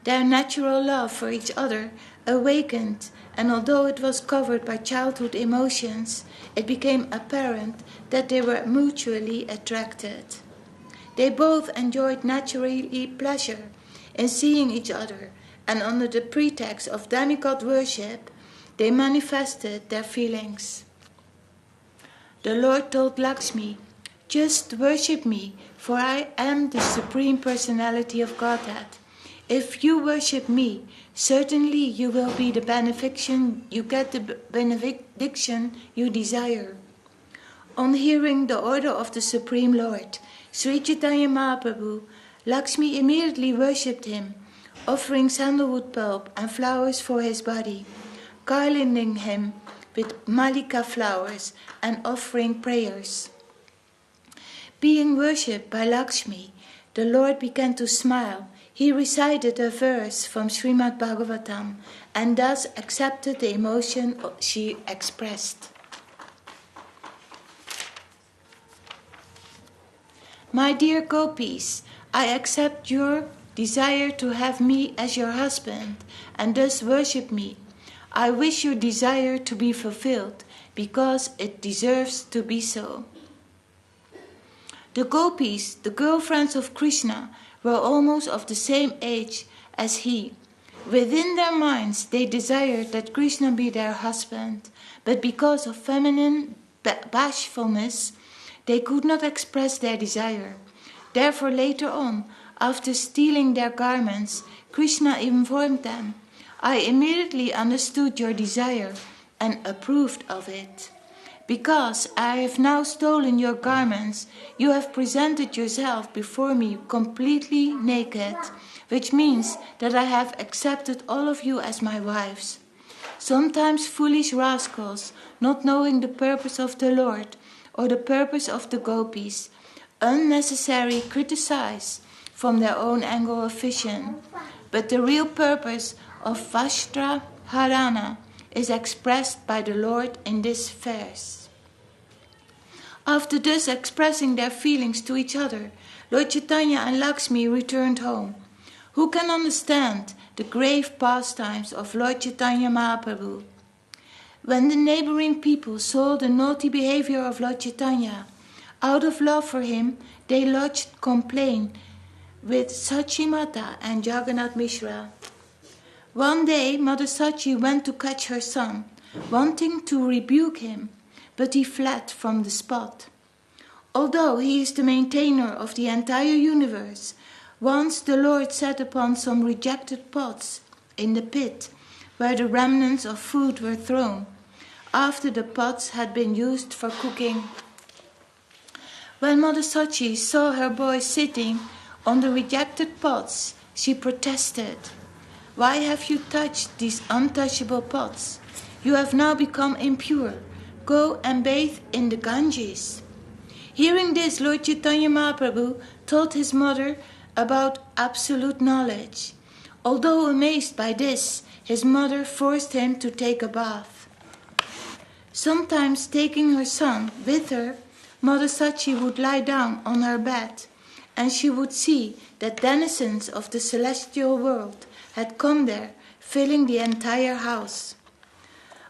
Their natural love for each other awakened, and although it was covered by childhood emotions, it became apparent that they were mutually attracted. They both enjoyed naturally pleasure in seeing each other, and under the pretext of demigod worship, they manifested their feelings. The Lord told Lakshmi, "Just worship me, for I am the Supreme Personality of Godhead. If you worship me, certainly you will be the get the benediction you desire." On hearing the order of the Supreme Lord, Sri Chaitanya Mahaprabhu, Lakshmi immediately worshipped him, offering sandalwood pulp and flowers for his body, garlanding him with malika flowers and offering prayers. Being worshipped by Lakshmi, The Lord began to smile. He recited a verse from Srimad Bhagavatam and thus accepted the emotion she expressed. My dear gopis, I accept your desire to have me as your husband and thus worship me. I wish your desire to be fulfilled because it deserves to be so. The gopis, the girlfriends of Krishna, were almost of the same age as he. Within their minds they desired that Krishna be their husband, but because of feminine bashfulness, they could not express their desire. Therefore later on, after stealing their garments, Krishna informed them, I immediately understood your desire and approved of it. Because I have now stolen your garments, you have presented yourself before me completely naked, which means that I have accepted all of you as my wives. Sometimes foolish rascals, not knowing the purpose of the Lord or the purpose of the gopis, unnecessarily criticize from their own angle of vision. But the real purpose of Vastra Harana is expressed by the Lord in this verse. After thus expressing their feelings to each other, Lord Chaitanya and Lakshmi returned home. Who can understand the grave pastimes of Lord Chaitanya Mahaprabhu? When the neighboring people saw the naughty behavior of Lord Chaitanya, out of love for him, they lodged complaint with Sachi Mata and Jagannath Mishra. One day, Mother Sachi went to catch her son, wanting to rebuke him, but he fled from the spot. Although he is the maintainer of the entire universe, once the Lord sat upon some rejected pots in the pit where the remnants of food were thrown, after the pots had been used for cooking. When Mother Sachi saw her boy sitting on the rejected pots, she protested, Why have you touched these untouchable pots? You have now become impure. Go and bathe in the Ganges. Hearing this, Lord Chaitanya Mahaprabhu told his mother about absolute knowledge. Although amazed by this, his mother forced him to take a bath. Sometimes taking her son with her, Mother Sachi would lie down on her bed, and she would see that denizens of the celestial world had come there, filling the entire house.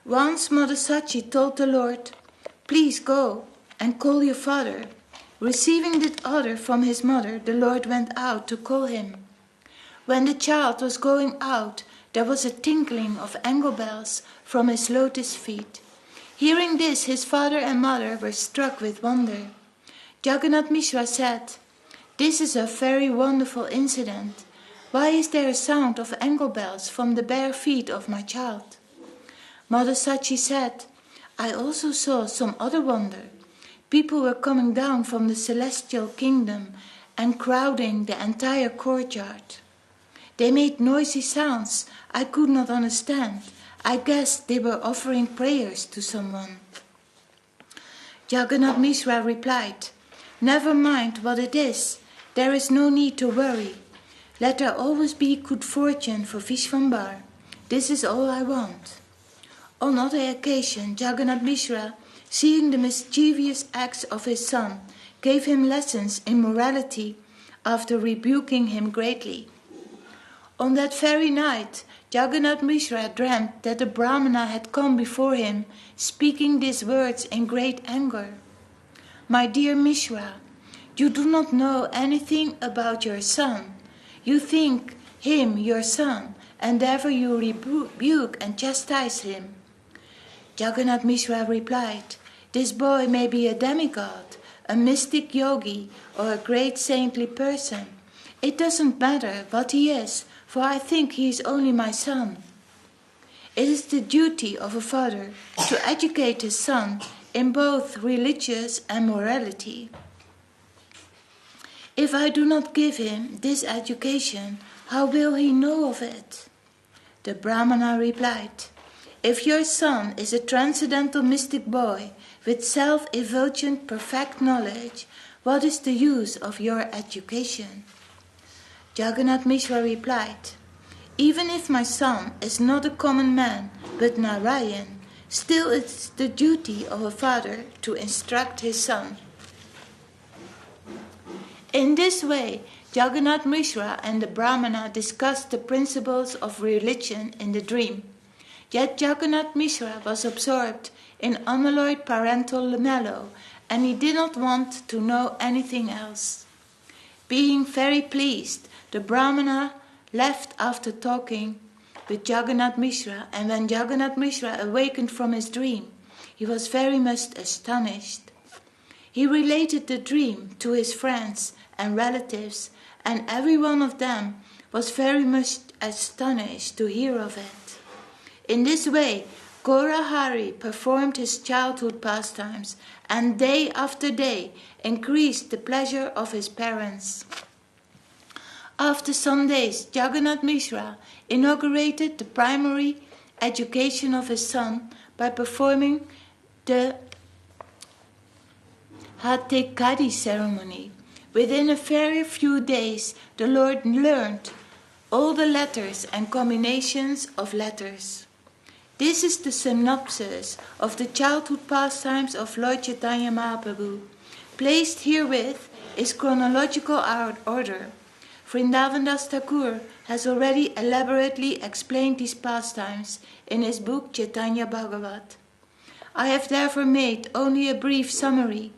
Once Mother Sachi told the Lord, Please go and call your father. Receiving the order from his mother, the Lord went out to call him. When the child was going out, there was a tinkling of angle bells from his lotus feet. Hearing this, his father and mother were struck with wonder. Jagannath Mishra said, This is a very wonderful incident. Why is there a sound of angle bells from the bare feet of my child? Mother Sachi said, I also saw some other wonder. People were coming down from the celestial kingdom and crowding the entire courtyard. They made noisy sounds I could not understand. I guessed they were offering prayers to someone. Jagannath Mishra replied, Never mind what it is. There is no need to worry. Let there always be good fortune for Vishvambar. This is all I want. On another occasion, Jagannath Mishra, seeing the mischievous acts of his son, gave him lessons in morality after rebuking him greatly. On that very night, Jagannath Mishra dreamt that a Brahmana had come before him, speaking these words in great anger. My dear Mishra, you do not know anything about your son. You think him your son, and therefore you rebuke and chastise him. Jagannath Mishra replied, This boy may be a demigod, a mystic yogi, or a great saintly person. It doesn't matter what he is, for I think he is only my son. It is the duty of a father to educate his son in both religious and morality. If I do not give him this education, how will he know of it? The Brahmana replied, If your son is a transcendental mystic boy with self-effulgent perfect knowledge, "What is the use of your education?" Jagannath Mishra replied, "Even if my son is not a common man, but Narayan, still it's the duty of a father to instruct his son." In this way, Jagannath Mishra and the Brahmana discussed the principles of religion in the dream. Yet Jagannath Mishra was absorbed in unalloyed parental mellow, and he did not want to know anything else. Being very pleased, the Brahmana left after talking with Jagannath Mishra, and when Jagannath Mishra awakened from his dream, he was very much astonished. He related the dream to his friends and relatives, and every one of them was very much astonished to hear of it. In this way, Gaurahari performed his childhood pastimes, and day after day increased the pleasure of his parents. After some days, Jagannath Mishra inaugurated the primary education of his son by performing the Hatekadi ceremony. Within a very few days, the Lord learned all the letters and combinations of letters. This is the synopsis of the childhood pastimes of Lord Chaitanya Mahaprabhu. Placed herewith is chronological order. Vrindavan Das Thakur has already elaborately explained these pastimes in his book Chaitanya Bhagavat. I have therefore made only a brief summary.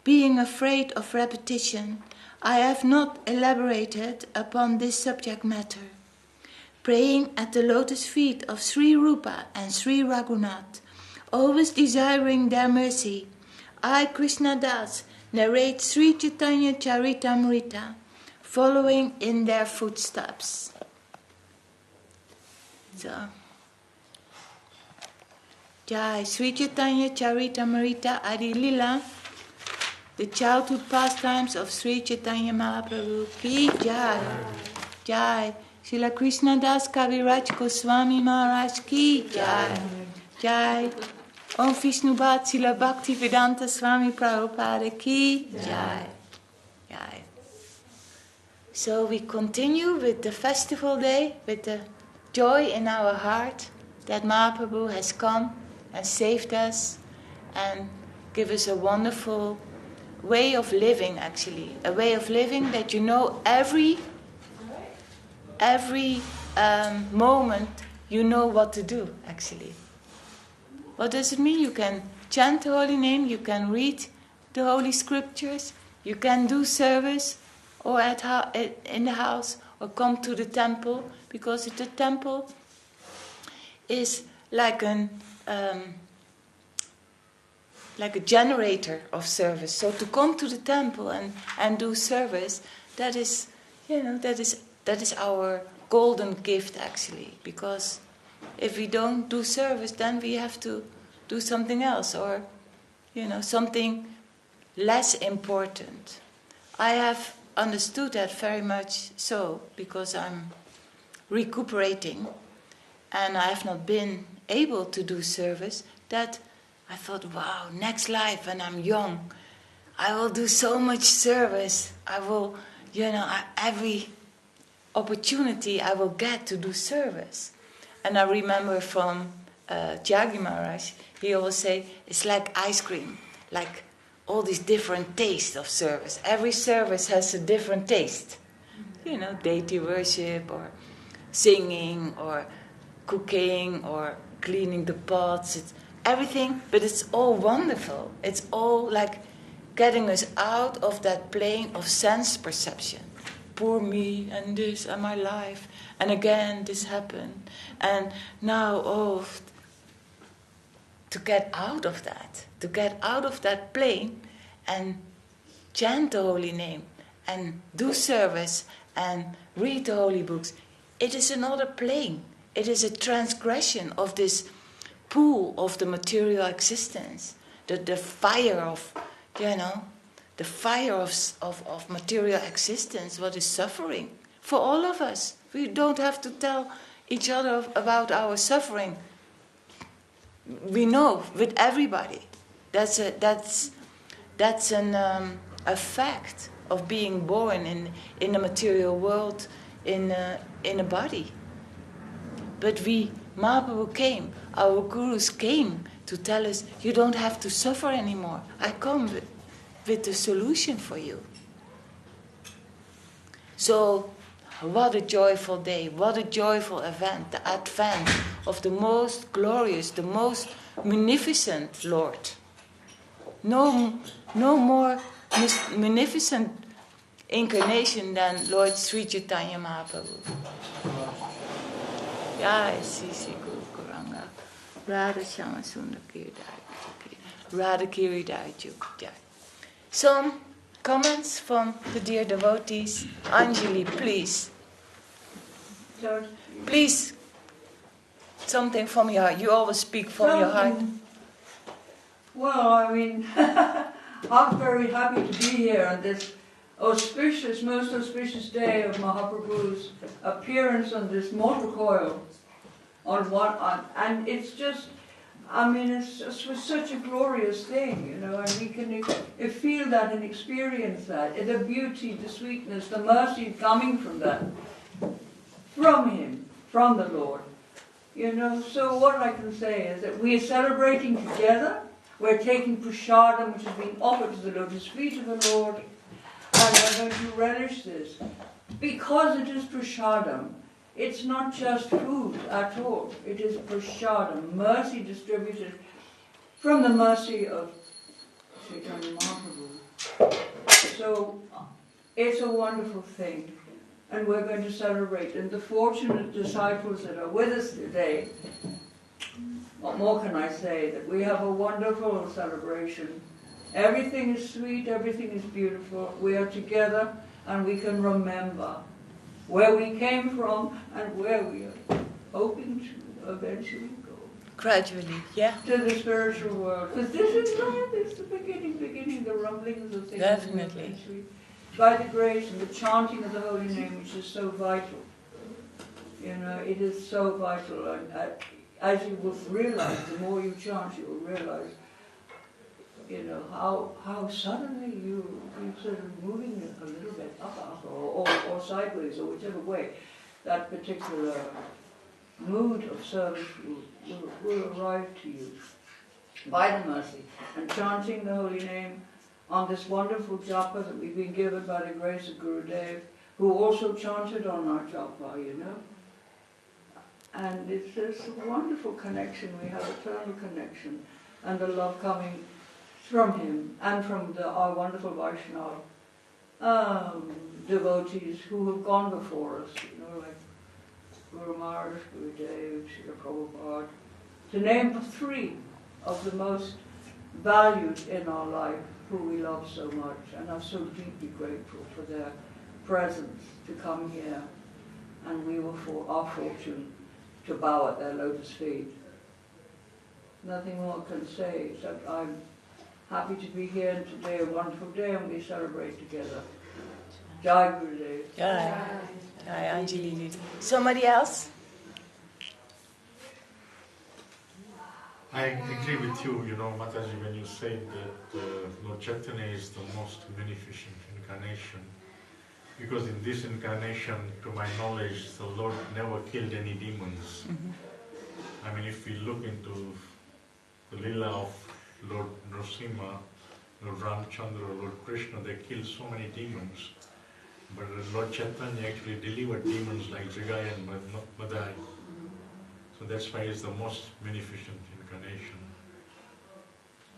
Being afraid of repetition, I have not elaborated upon this subject matter. Praying at the lotus feet of Sri Rupa and Sri Raghunath, always desiring their mercy, I, Krishna Das, narrate Sri Chaitanya Charitamrita, following in their footsteps. So, Jai Sri Chaitanya Charitamrita Adi Lila, the childhood pastimes of Sri Chaitanya Mahaprabhu Ki Jai. Jai Srila Krishna Das Kaviraj Goswami Maharaj Ki Jai. Jai Om Vishnu Bhat Srila Bhakti Vedanta Swami Prabhupada Ki Jai. Jai. So we continue with the festival day, with the joy in our heart that Mahaprabhu has come and saved us and give us a wonderful way of living, actually. A way of living that you know every moment you know what to do, actually. What does it mean? You can chant the holy name, you can read the holy scriptures, you can do service or in the house or come to the temple, because the temple is like a generator of service. So to come to the temple and do service, that is our golden gift, actually. Because if we don't do service, then we have to do something else, or something less important. I have understood that very much so, because I'm recuperating and I have not been able to do service, that I thought, wow, next life when I'm young, I will do so much service. I will, every opportunity I will get to do service. And I remember from Tyagi Maharaj, he always say, it's like ice cream, like all these different tastes of service. Every service has a different taste. Deity worship, or singing, or cooking, or cleaning the pots. It's everything, but it's all wonderful. It's all like getting us out of that plane of sense perception. Poor me, and this, and my life, and again this happened. And now, to get out of that plane and chant the holy name and do service and read the holy books, it is another plane. It is a transgression of this pool of the material existence, the fire of, the fire of material existence, what is suffering for all of us. We don't have to tell each other about our suffering. We know with everybody. That's an a fact of being born in the material world in a body. But Mahaprabhu came, our gurus came to tell us, you don't have to suffer anymore. I come with the solution for you. So, what a joyful day, what a joyful event, the advent of the most glorious, the most munificent Lord. No more munificent incarnation than Lord Sri Chaitanya Mahaprabhu. Jai Sisi Guru Kuranga, Radha Shama Sundar Kiridai, Radha Kiridai Jai. Some comments from the dear devotees. Anjali, please. Please, something from your heart. You always speak from your heart. Well, I mean, I'm very happy to be here on this auspicious, most auspicious day of Mahaprabhu's appearance on this motor coil. And it's just, I mean, it's such a glorious thing, you know, and we can feel that and experience that. The beauty, the sweetness, the mercy coming from that, from Him, from the Lord. You know, so what I can say is that we are celebrating together. We're taking prasadam, which has been offered to the lotus feet of the Lord, and we're going to relish this. Because it is prasadam, it's not just food at all. It is prasadam, mercy distributed from the mercy of Chaitanya Mahaprabhu. So it's a wonderful thing, and we're going to celebrate. And the fortunate disciples that are with us today, what more can I say? That we have a wonderful celebration. Everything is sweet, everything is beautiful. We are together and we can remember where we came from and where we are hoping to eventually go. Gradually, yeah. To the spiritual world. Because this is life, it's the beginning, the rumblings of things. Definitely. By the grace and the chanting of the holy name, which is so vital. You know, it is so vital. And as you will realize, the more you chant, you will realize, you know, how suddenly you sort of moving a little bit up or sideways or whichever way, that particular mood of service will arrive to you by the mercy. And chanting the holy name on this wonderful japa that we've been given by the grace of Gurudev, who also chanted on our japa, you know. And it's just a wonderful connection. We have eternal connection, and the love coming from him and from our wonderful Vaishnava devotees who have gone before us, you know, like Guru Maharaj, Gurudev, Srila Prabhupada, to name 3 of the most valued in our life, who we love so much, and are so deeply grateful for their presence to come here, and we were for our fortune to bow at their lotus feet. Nothing more can say except I'm happy to be here, and today a wonderful day, and we celebrate together. Jai Gurudev. Jai. Jai Anjali. Somebody else? I agree with you, you know, Mataji, when you say that Lord Chaitanya is the most beneficent incarnation. Because in this incarnation, to my knowledge, the Lord never killed any demons. Mm-hmm. I mean, if we look into the Lila of Lord Nrsimha, Lord Ramchandra, Lord Krishna, they killed so many demons. But Lord Chaitanya actually delivered demons like Jagaya and Madai. So that's why he's the most beneficent incarnation.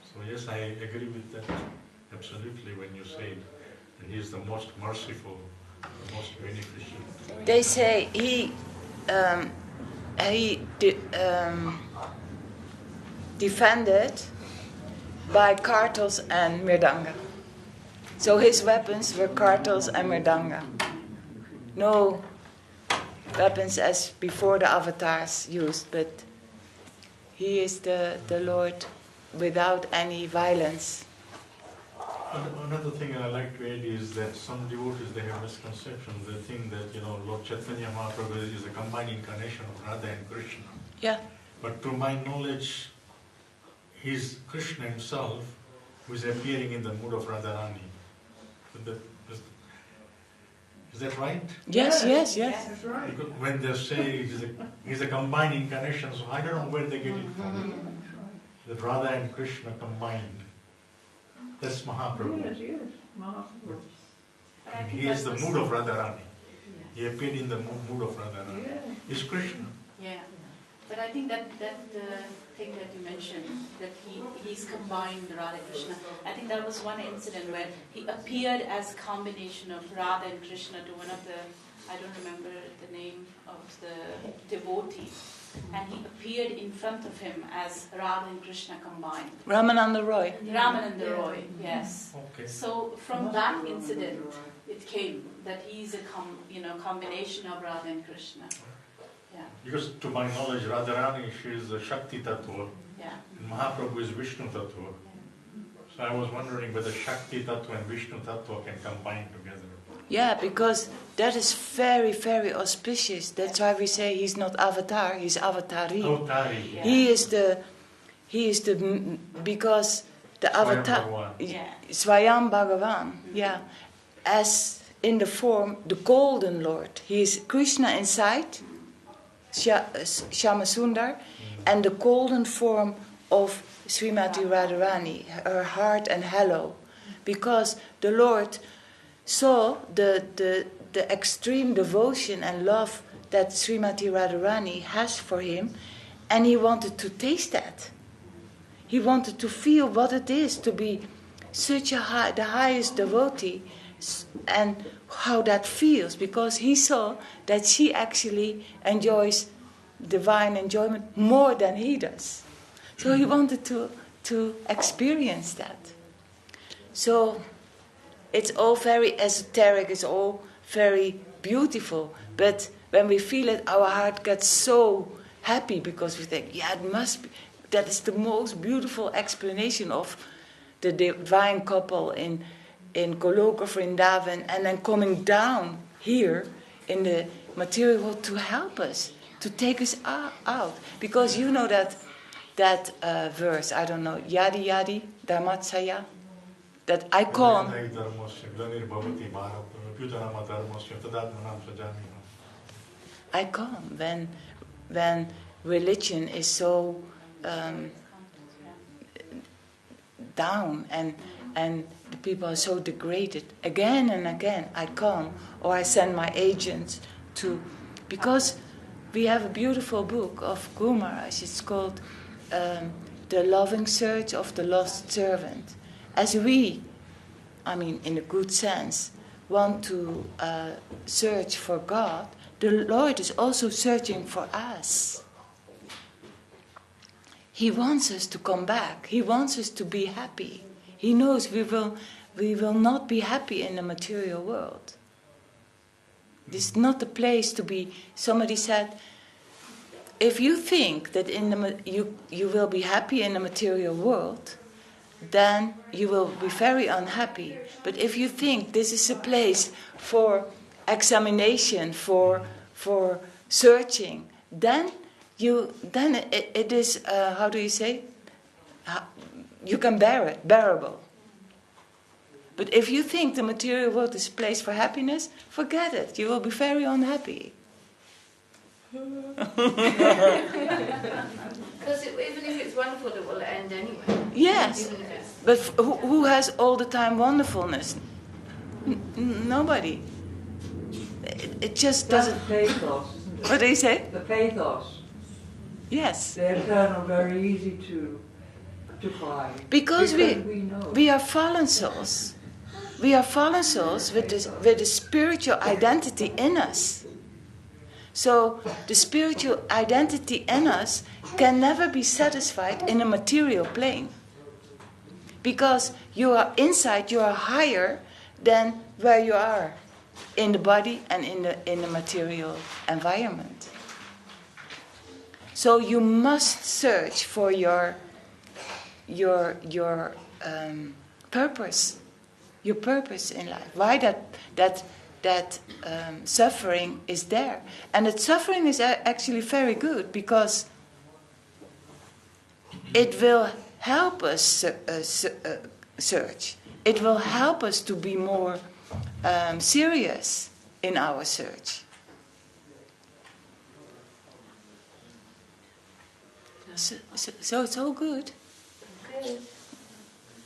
So yes, I agree with that absolutely when you say that he is the most merciful, the most beneficent. They say he defended by kartals and mridanga. So his weapons were kartals and mridanga. No weapons as before the avatars used, but he is the Lord without any violence. Another thing I like to add is that some devotees, they have misconceptions. They think that, you know, Lord Chaitanya Mahaprabhu is a combined incarnation of Radha and Krishna. Yeah. But to my knowledge, he's Krishna himself who is appearing in the mood of Radharani. Is that right? Yes. That's right. Because when they say he's a combined incarnation, so I don't know where they get it from. That Radha and Krishna combined. That's Mahaprabhu. Yes, Mahaprabhu. And he is the mood of Radharani. He appeared in the mood of Radharani. Yeah. He's Krishna. Yeah, but I think that thing that you mentioned, that he's combined Radha and Krishna, I think that was one incident where he appeared as a combination of Radha and Krishna to one of the, I don't remember the name of the devotee, and he appeared in front of him as Radha and Krishna combined. Ramananda Roy. Ramananda Roy, yes. Okay. So from that incident, it came that he's a combination of Radha and Krishna. Yeah. Because to my knowledge, Radharani, she is the Shakti Tattva, Yeah. and Mahaprabhu is Vishnu Tattva. So I was wondering whether Shakti Tattva and Vishnu Tattva can combine together. Yeah, because that is very, very auspicious. That's why we say he's not avatar, he's avatari. Avatari. Yeah. He is the because the avatar, Bhagavan. Yeah. Swayam Bhagavan, yeah, as in the form, the golden Lord. He is Krishna inside, Shyamasundar, and the golden form of Srimati Radharani, her heart and halo, because the Lord saw the extreme devotion and love that Srimati Radharani has for him, and he wanted to taste that. He wanted to feel what it is to be such the highest devotee, and how that feels, because he saw that she actually enjoys divine enjoyment more than he does. So he wanted to experience that. So it's all very esoteric, it's all very beautiful, but when we feel it, our heart gets so happy, because we think, yeah, it must be, that is the most beautiful explanation of the divine couple in Goloka Vrindavan, and then coming down here in the material world to help us, to take us out. Because you know that verse, I don't know, Yadi Yadi Dharmatsaya, that I come. I come when religion is so down and the people are so degraded. Again and again I come, or I send my agents to, because we have a beautiful book of Guru Maharaj. It's called The Loving Search of the Lost Servant. As we, I mean in a good sense, want to search for God, the Lord is also searching for us. He wants us to come back. He wants us to be happy. He knows we will not be happy in the material world. This is not the place to be. Somebody said, if you think that you will be happy in the material world, then you will be very unhappy. But if you think this is a place for examination, for searching, then it is, how do you say? You can bear it, bearable. But if you think the material world is a place for happiness, forget it. You will be very unhappy. Because even if it's wonderful, it will end anyway. Yes, Even if it's... but who has all the time wonderfulness? Nobody. It just doesn't. That's pathos, isn't it? What do you say? The pathos. Yes. The eternal, very easy to find. Because we know. we are fallen souls. We are fallen souls with the spiritual identity in us. So the spiritual identity in us can never be satisfied in a material plane. Because you are inside, you are higher than where you are in the body and in the material environment. So you must search for your purpose, your purpose in life. Why that suffering is there, and that suffering is actually very good, because it will help us search. it will help us to be more serious in our search. So it's all good. Okay.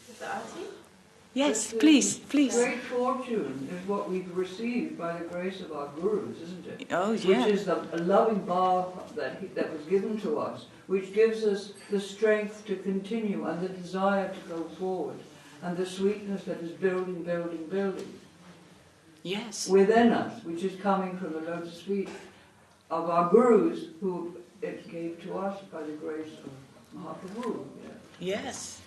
Mr. Arti? Yes, please. Great fortune is what we've received by the grace of our gurus, isn't it? Oh, yeah. Which is the loving bhav that was given to us, which gives us the strength to continue and the desire to go forward, and the sweetness that is building Yes. within us, which is coming from the lotus feet of our gurus, who it gave to us by the grace of Mahaprabhu. Yeah. Yes.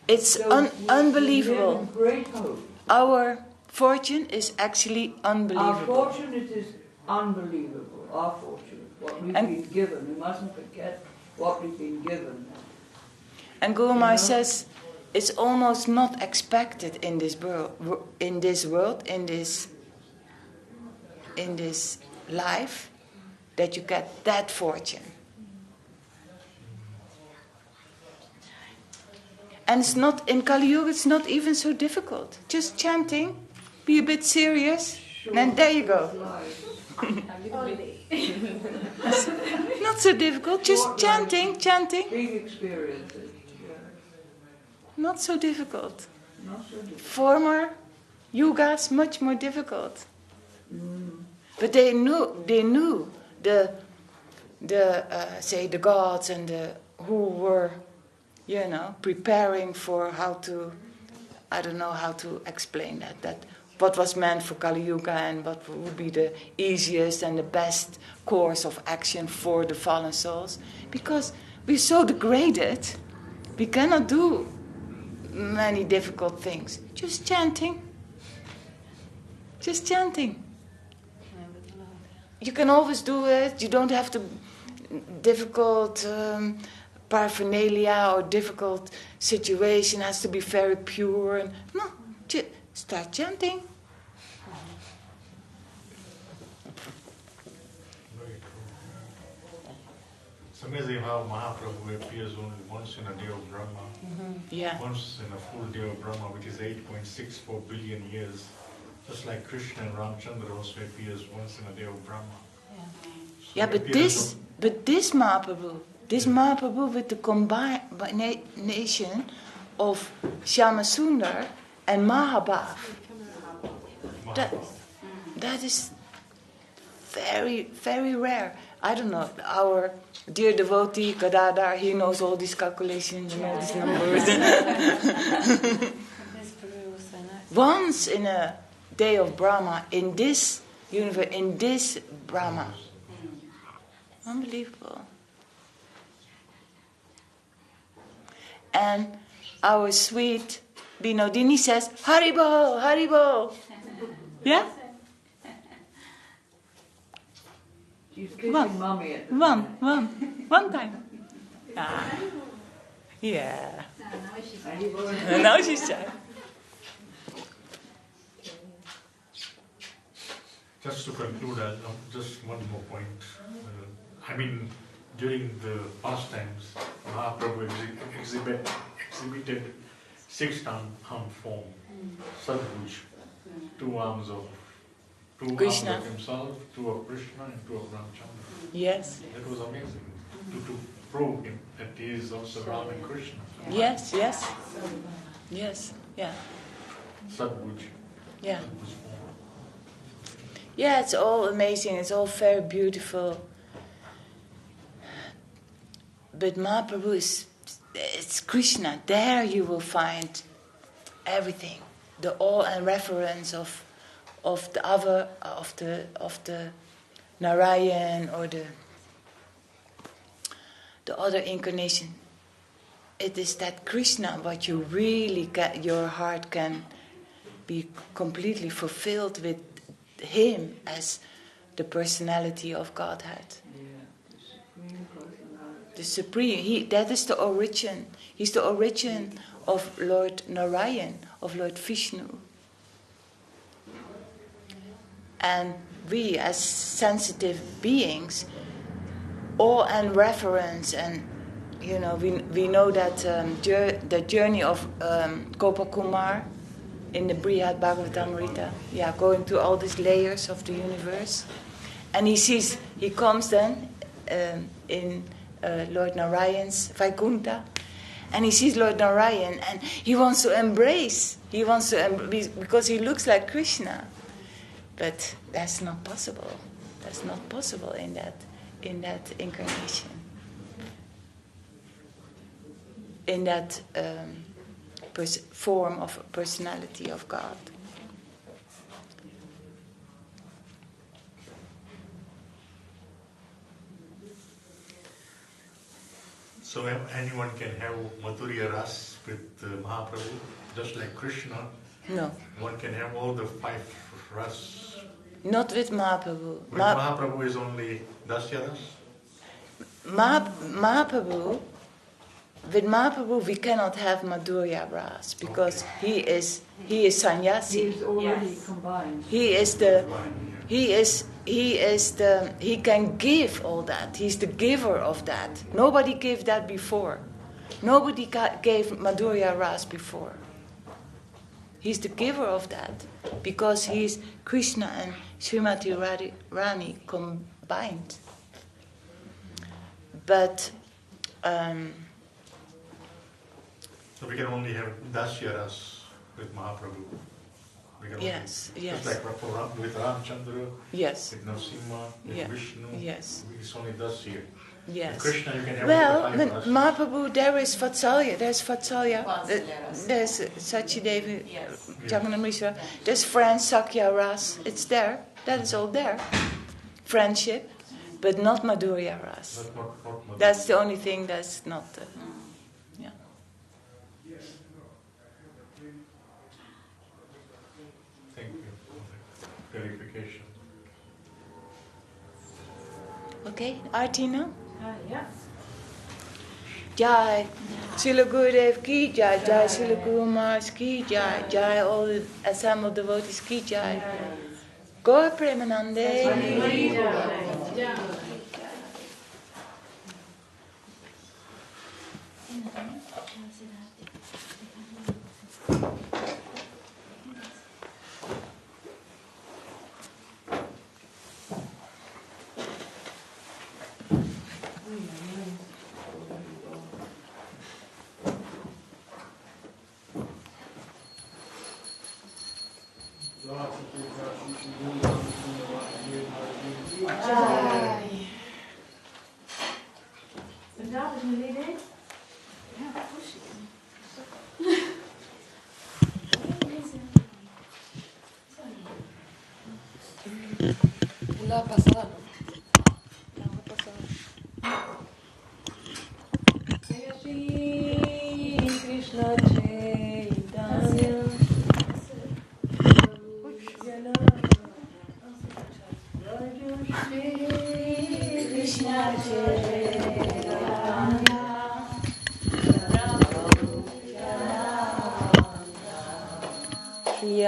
It's So we live unbelievable. in great hope. Our fortune is actually Our unbelievable. fortune, it is unbelievable. Our fortune, what we've And- been given. We mustn't forget what we've been given. And Guru Maharaj says it's almost not expected in this world, in this life, that you get that fortune. And it's not in Kali Yuga. It's not even so difficult. Just chanting, be a bit serious, and there you go. Not so difficult. Just chanting. Big experiences. Yeah. Not so difficult. Not so difficult. Former yugas much more difficult. But they knew the say the gods and who were, preparing for how to, I don't know how to explain that what was meant for Kali Yuga and what would be the easiest and the best course of action for the fallen souls. Because we're so degraded, we cannot do many difficult things. Just chanting. You can always do it. You don't have to difficult paraphernalia or difficult situation has to be very pure. And no, just start chanting. Very true. It's amazing how Mahaprabhu appears only once in a day of Brahma. Yeah. Once in a full day of Brahma, which is 8.64 billion years. Just like Krishna and Ramchandra also appears once in a day of Brahma. So Yeah, but this Mahaprabhu with the combination of Shyamasundar and Mahabhav, that is very, very rare. I don't know, our dear devotee Gadadhar, he knows all these calculations and all these numbers. Once in a day of Brahma, in this universe, in this Brahma. Unbelievable. And our sweet Binodini says, Haribo, Haribo. Yeah? She's kissing Mummy at the One time. Ah. Yeah. moment. And now she's shy. Just to conclude, just one more point. During the pastimes, Mahaprabhu exhibited six-armed form, Sadhuj, two arms of himself, two of Krishna and two of Ramchandra. Yes. That was amazing to prove him that he is also Ram and Krishna. Yes. Yeah. Sadhuj. Yeah. Yeah, it's all amazing. It's all very beautiful. But Mahaprabhu it's Krishna. There you will find everything, the all and reference of the Narayan or the other incarnation. It is that Krishna what you really your heart can be completely fulfilled with him as the personality of Godhead. The supreme, that is the origin. He's the origin of Lord Narayan, of Lord Vishnu. And we, as sensitive beings, awe and reverence and we know that the journey of Gopakumar in the Brihad Bhagavatamrita, going through all these layers of the universe, and he comes then in Lord Narayan's Vaikuntha, and he sees Lord Narayan, and he wants to embrace because he looks like Krishna, but that's not possible. That's not possible in that incarnation. In that form of personality of God. So anyone can have Madhurya Ras with Mahaprabhu, just like Krishna? No. One can have all the 5 ras? Not with Mahaprabhu. But Mahaprabhu is only Dasya Ras? Mahaprabhu, with Mahaprabhu we cannot have Madhurya Ras because he is sannyasi. He is already combined. He can give all that. He's the giver of that. Nobody gave that before. Nobody gave Madhurya Ras before. He's the giver of that because he's Krishna and Srimati Rani combined. But so we can only have Dasya Ras with Mahaprabhu. Yes. Just like with Ramchandra, yes. with Narasimha, with Vishnu, yes. It's only Dasya. Yes. With Krishna you can have with Mahaprabhu there is Vatsalya. There's Vatsalya. There's Sachi Devi, Jagannath Mishra. There's friends, Sakya Ras. It's there. That is all there. Friendship, but not Madhurya Ras. Not That's the only thing that's not. Thank you for the clarification. Okay, Artina? Yeah. Jai, Srila Gurudev ki jai, Jai Srila Guru Maharaj ki jai, Jai all the assembled devotees ki jai. Gaur Premanande. La pasada, ¿no? Krishna Chaitanya Krishna Shri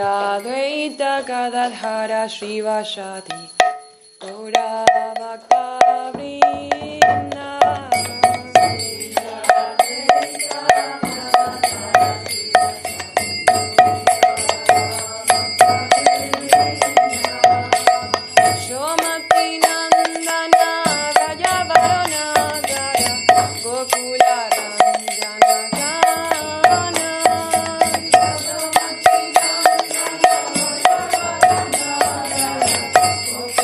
Advaita Gadadhara Srivashati Gaura Bhakta Vrinda Shomati Nandana Gajavarana Jaya Gokula Ranjana Kana Shomati Nandana Gajavarana Jaya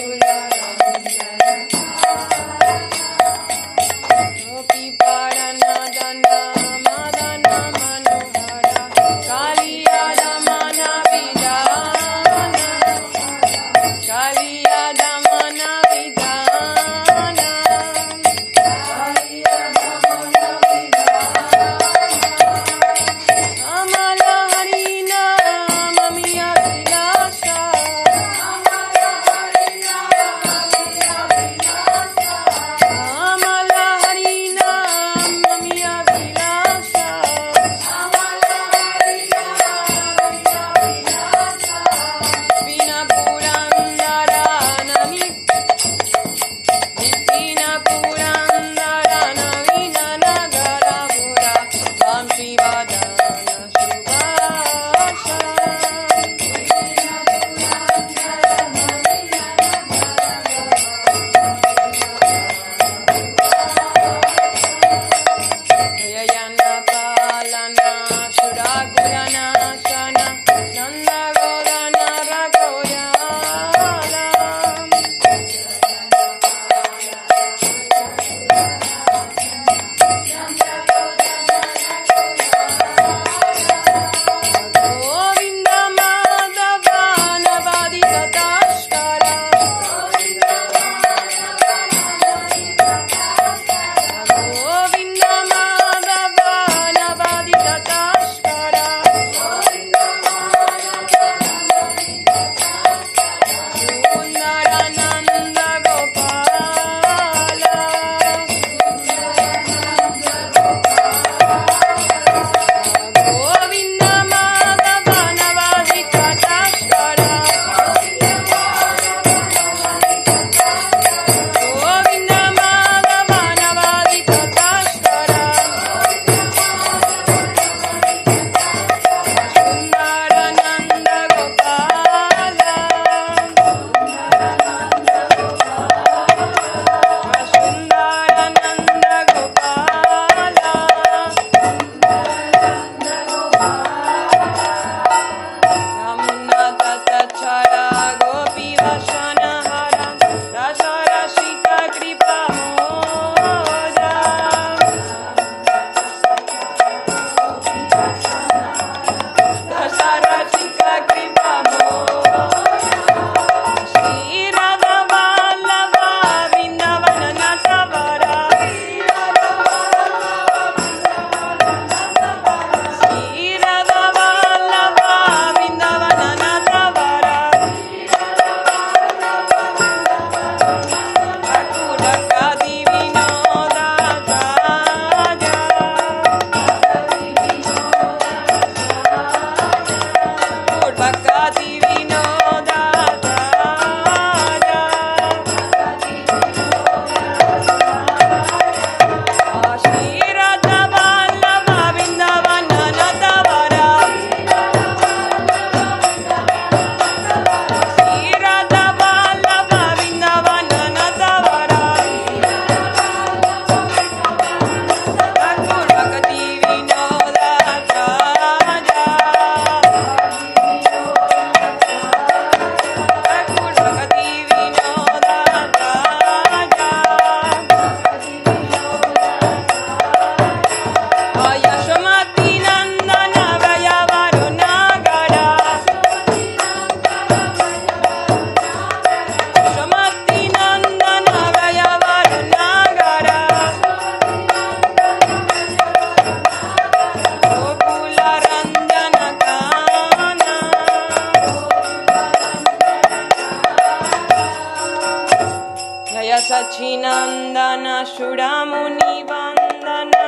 Sachi Nandana Shuramuni Vandana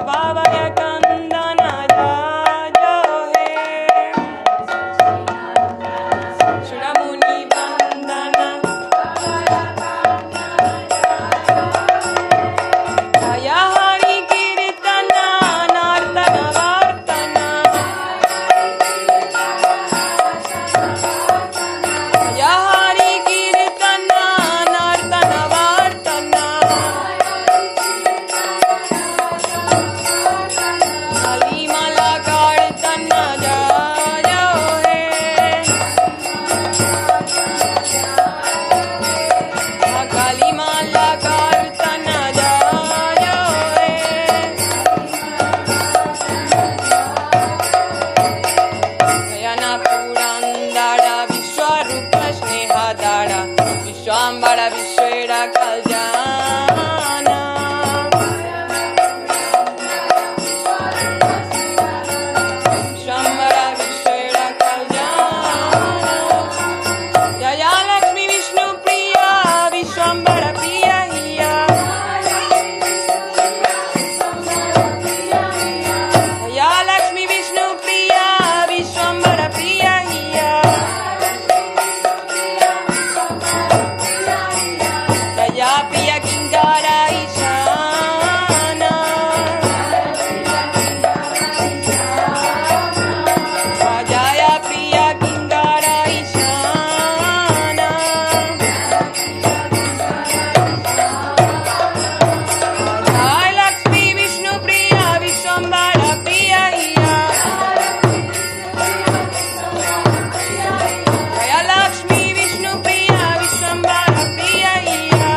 Bhavaya Kandana Jajo He Shuramuni Vandana Jaya Hari Kirtana Nartana Vartana Jaya Hari Kirtana Nartana Vartana Kalimala Kartana Jayo He Kalimala Kartana Jayo He Gayana Purandara Vishwarupa Snehadara Vishwambara Vishwera Kaljana Vishwambara Vishwera Kaljana Jaya Lakshmi Vishnu Priya Vishwambara Priya Hiya Jaya Lakshmi Vishnu Priya Vishwambara Priya Hiya Jaya Priya Kinkara Ishana Jaya Priya Kinkara Ishana Jaya Lakshmi Vishnu Priya Vishwambara Priya Hiya Jaya Lakshmi Vishnu Priya Vishwambara Priya Hiya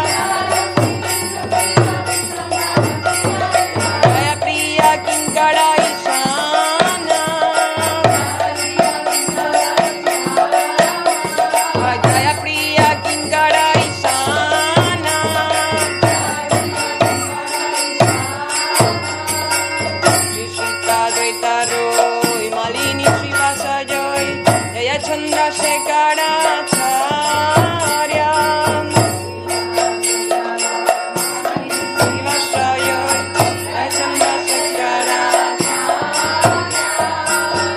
Jaya Priya Kinkara Ishana Jaya Priya Kinkara Ishana Shishita Dvaita Roy Malini Srivasa Joy Jaya Chandra Shekhara Acharya Srivasa Joy Jaya Chandra Shekhara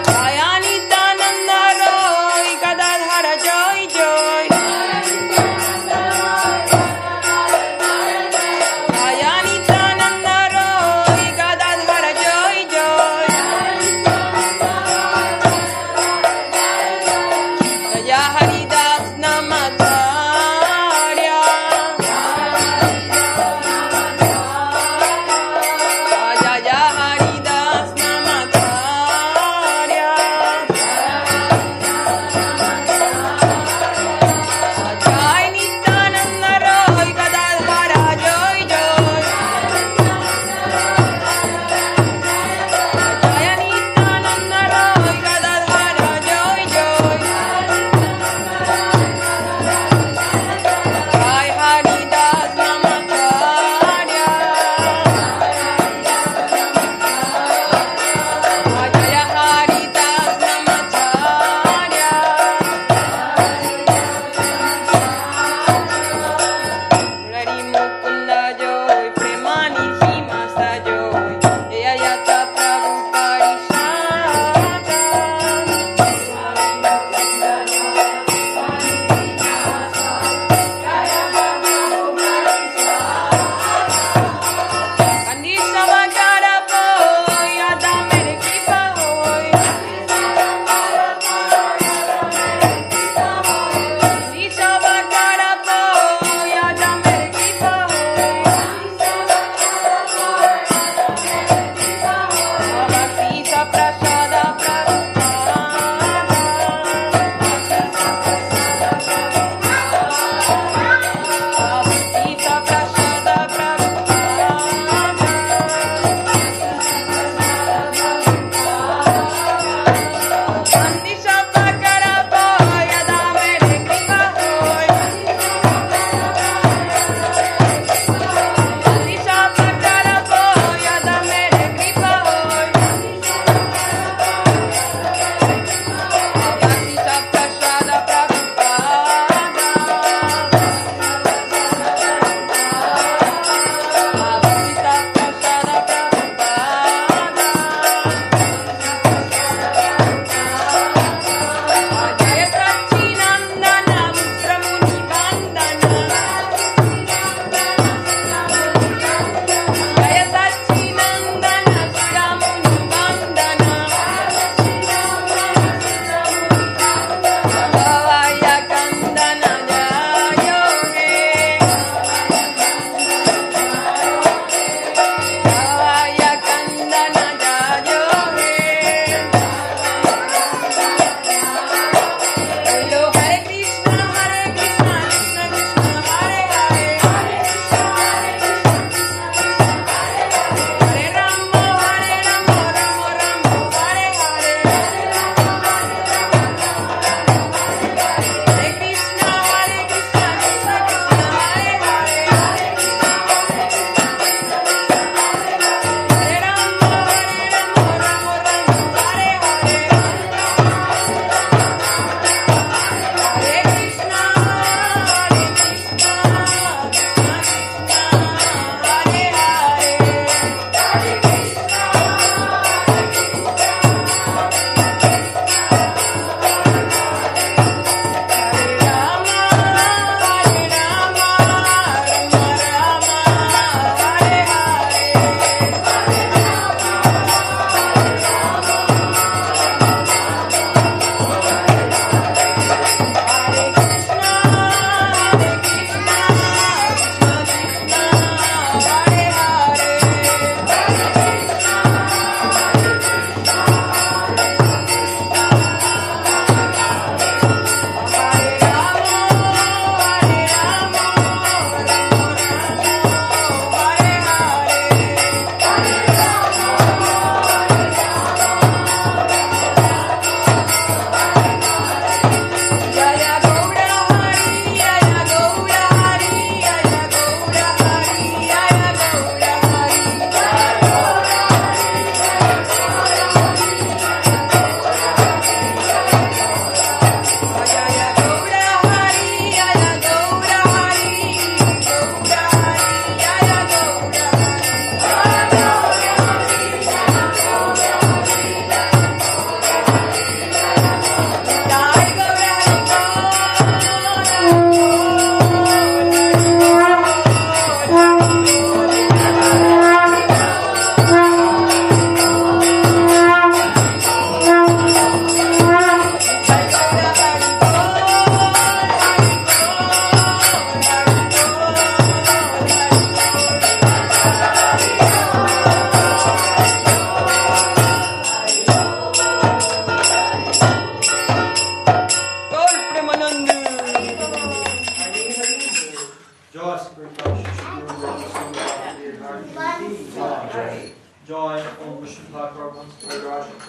Jaya Nityananda Roy Gadadhara Joy Joy Jaya Nityananda Roy Gadadhara Joy Joy Jaya Haridasa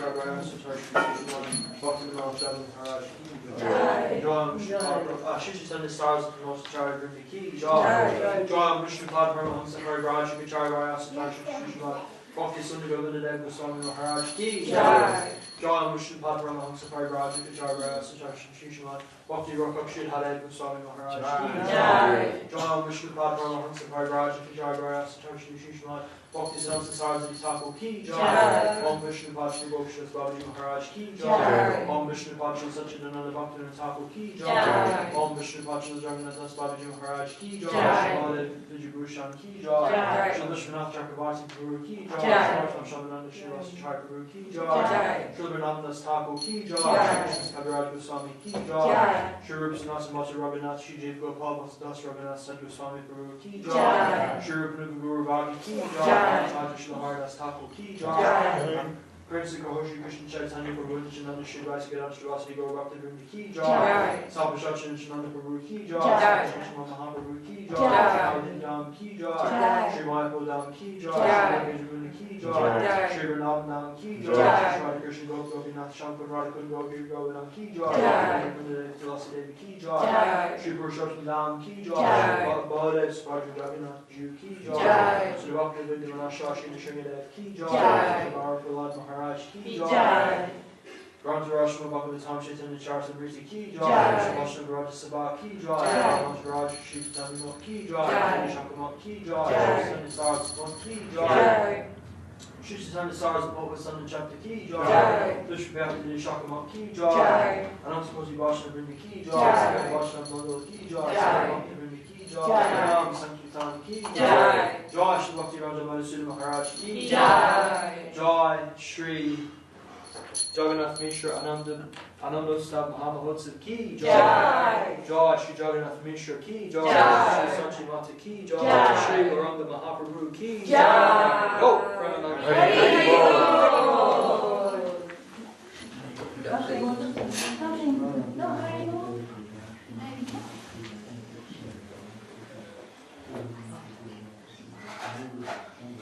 Chagraya Sachi Bhakti Jagannath Maharaj Ki Jai Shri Chaitanya Stars of the Most Acharya Vrindi Ki Jai Jai Vishnu Pad Paramahansa Parivrajaka Chagraya Sachi Shri Bhakti Sundar Govinda Dev Goswami Maharaj Ki Jai Jai Vishnu Pad Paramahansa Parivrajaka Chagraya Sachi Shri Bhakti Rakshit Hare Goswami Maharaj Ki Jai Jai Vishnu Pad Paramahansa Parivrajaka Chagraya Sachi Shri Bhakti Siddhanta Saraswati Thakur Ki Jai Om Vishnu Pad Shri Gopishas Babaji Maharaj Ki Jai Om Vishnu Pad Shri Sachidananda Bhaktivinoda Thakur Ki Jai Om Vishnu Pad Shri Jagannath Babaji Maharaj Ki Jai Shri Vijayabhushan Ki Jai Shri Vishwanath Chakravarti Guru Ki Jai Shri Shamananda Srivasa Chakra Guru Ki Jai Shri Vrindavan Thakur Ki Jai Shri Kaviraj Goswami Ki Jai Shri Rupa Sanatana Raghunath Shri Jiv Gopal Das Raghunath Sadhu Swami Guru Ki Jai Shri Rupa Guru Vagi Ki Jai Raja Shri Haridas Thakur Ki Jai Prince Kahoshi Krishna Chaitanya Prabhu Nityananda Shri Vaisa Gadam Shri Vasudeva Gaura Bhakti Vrindi Ki Jai Sabhashachan Nityananda Prabhu Ki Jai Shri Mahaprabhu Ki Jai Shri Dam Ki Jai Shri Mayapur Dam Ki Jai Shri Vijayabhushan Ki Jai Shri Vrindavan Dam Ki Jai Shri Radha Krishna Gopinath Shankar Radha Kunda Gopi Govardhan Ki Jai Shri Tulasi Devi Ki Jai Shri Purushottam Dam Ki Jai Baladev Sparja Jagannath Jiv Ki Jai Shri Bhakti Vindivana Shashi Nishangadev Ki Jai Shri Bharat Prahlad Maharaj Ki Jai Grantarashma Bhagavatam Chaitanya Charitamrita Ki Jai Shri Vashna Viraj Sabha Ki Jai Mantaraj Shri Chaitanya Ki Jai Shri Shakamat Ki Jai Shri Chaitanya Saraswati Ki Jai Shri Chaitanya Saraswati Sandha Chapta Ki Jai Vishnu Vyapti Shakamat Ki Jai Anantakosi Vashna Vrinda Ki Jai Vashna Mandala Ki Jai Bhakti Vrinda Ki Jai Ram Sankirtan Ki Jai Jai Shri Bhakti Raja Madhusudana Maharaj Ki Jai Jai Shri Jagannath Mishra Mahotsava Mahotsava Ki Jai Jai Shri Jagannath Mishra Ki Jai Shri Sachi Mata Ki Jai Shri Gauranga Mahaprabhu Ki Jai Go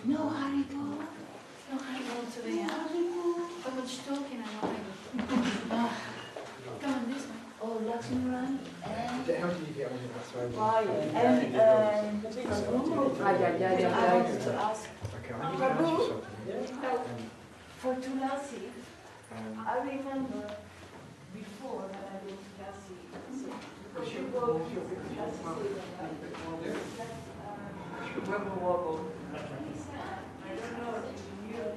No Haribo. No Haribo today. How much talking I want. Come on this way. Oh, Lakshmi Run. How do you get on it? That's very I wanted to ask Okay, I need to ask you something. for Tulasi. I remember before that I went to Kasi. Because you go to Kasi. Wibble wobble. I don't know if you knew.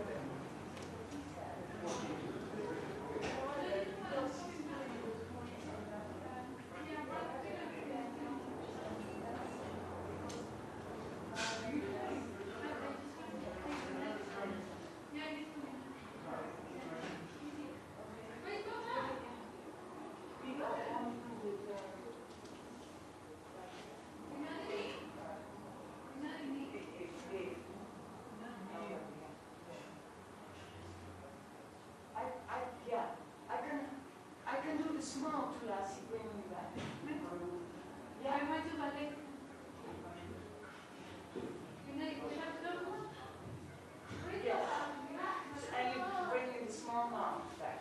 I can do the small Tulasi when you back. Yeah, I might do that later. Yeah. And you bring in the small mouth back.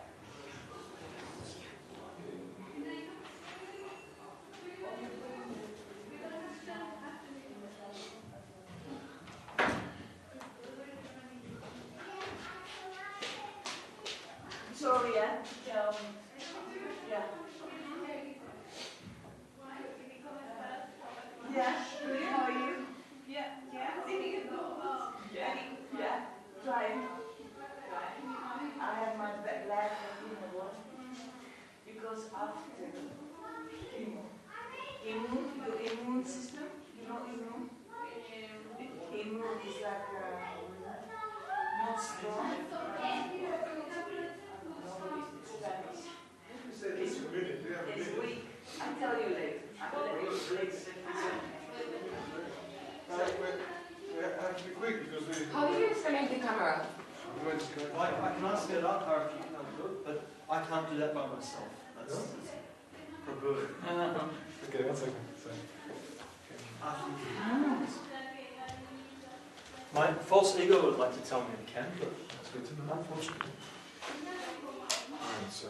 Sorry, yeah. Yeah. Yeah. How are you? Yeah. Try. I have my leg in the water because after your immune system, you know immune? Immune is like not strong. It's weak. I'll tell you later. We have to be quick because we... How do you disconnect the camera? I can ask it out how you can do it, but I can't do that by myself. That's Prabhu. Okay, one second. My false ego would like to tell me I can, but unfortunately. So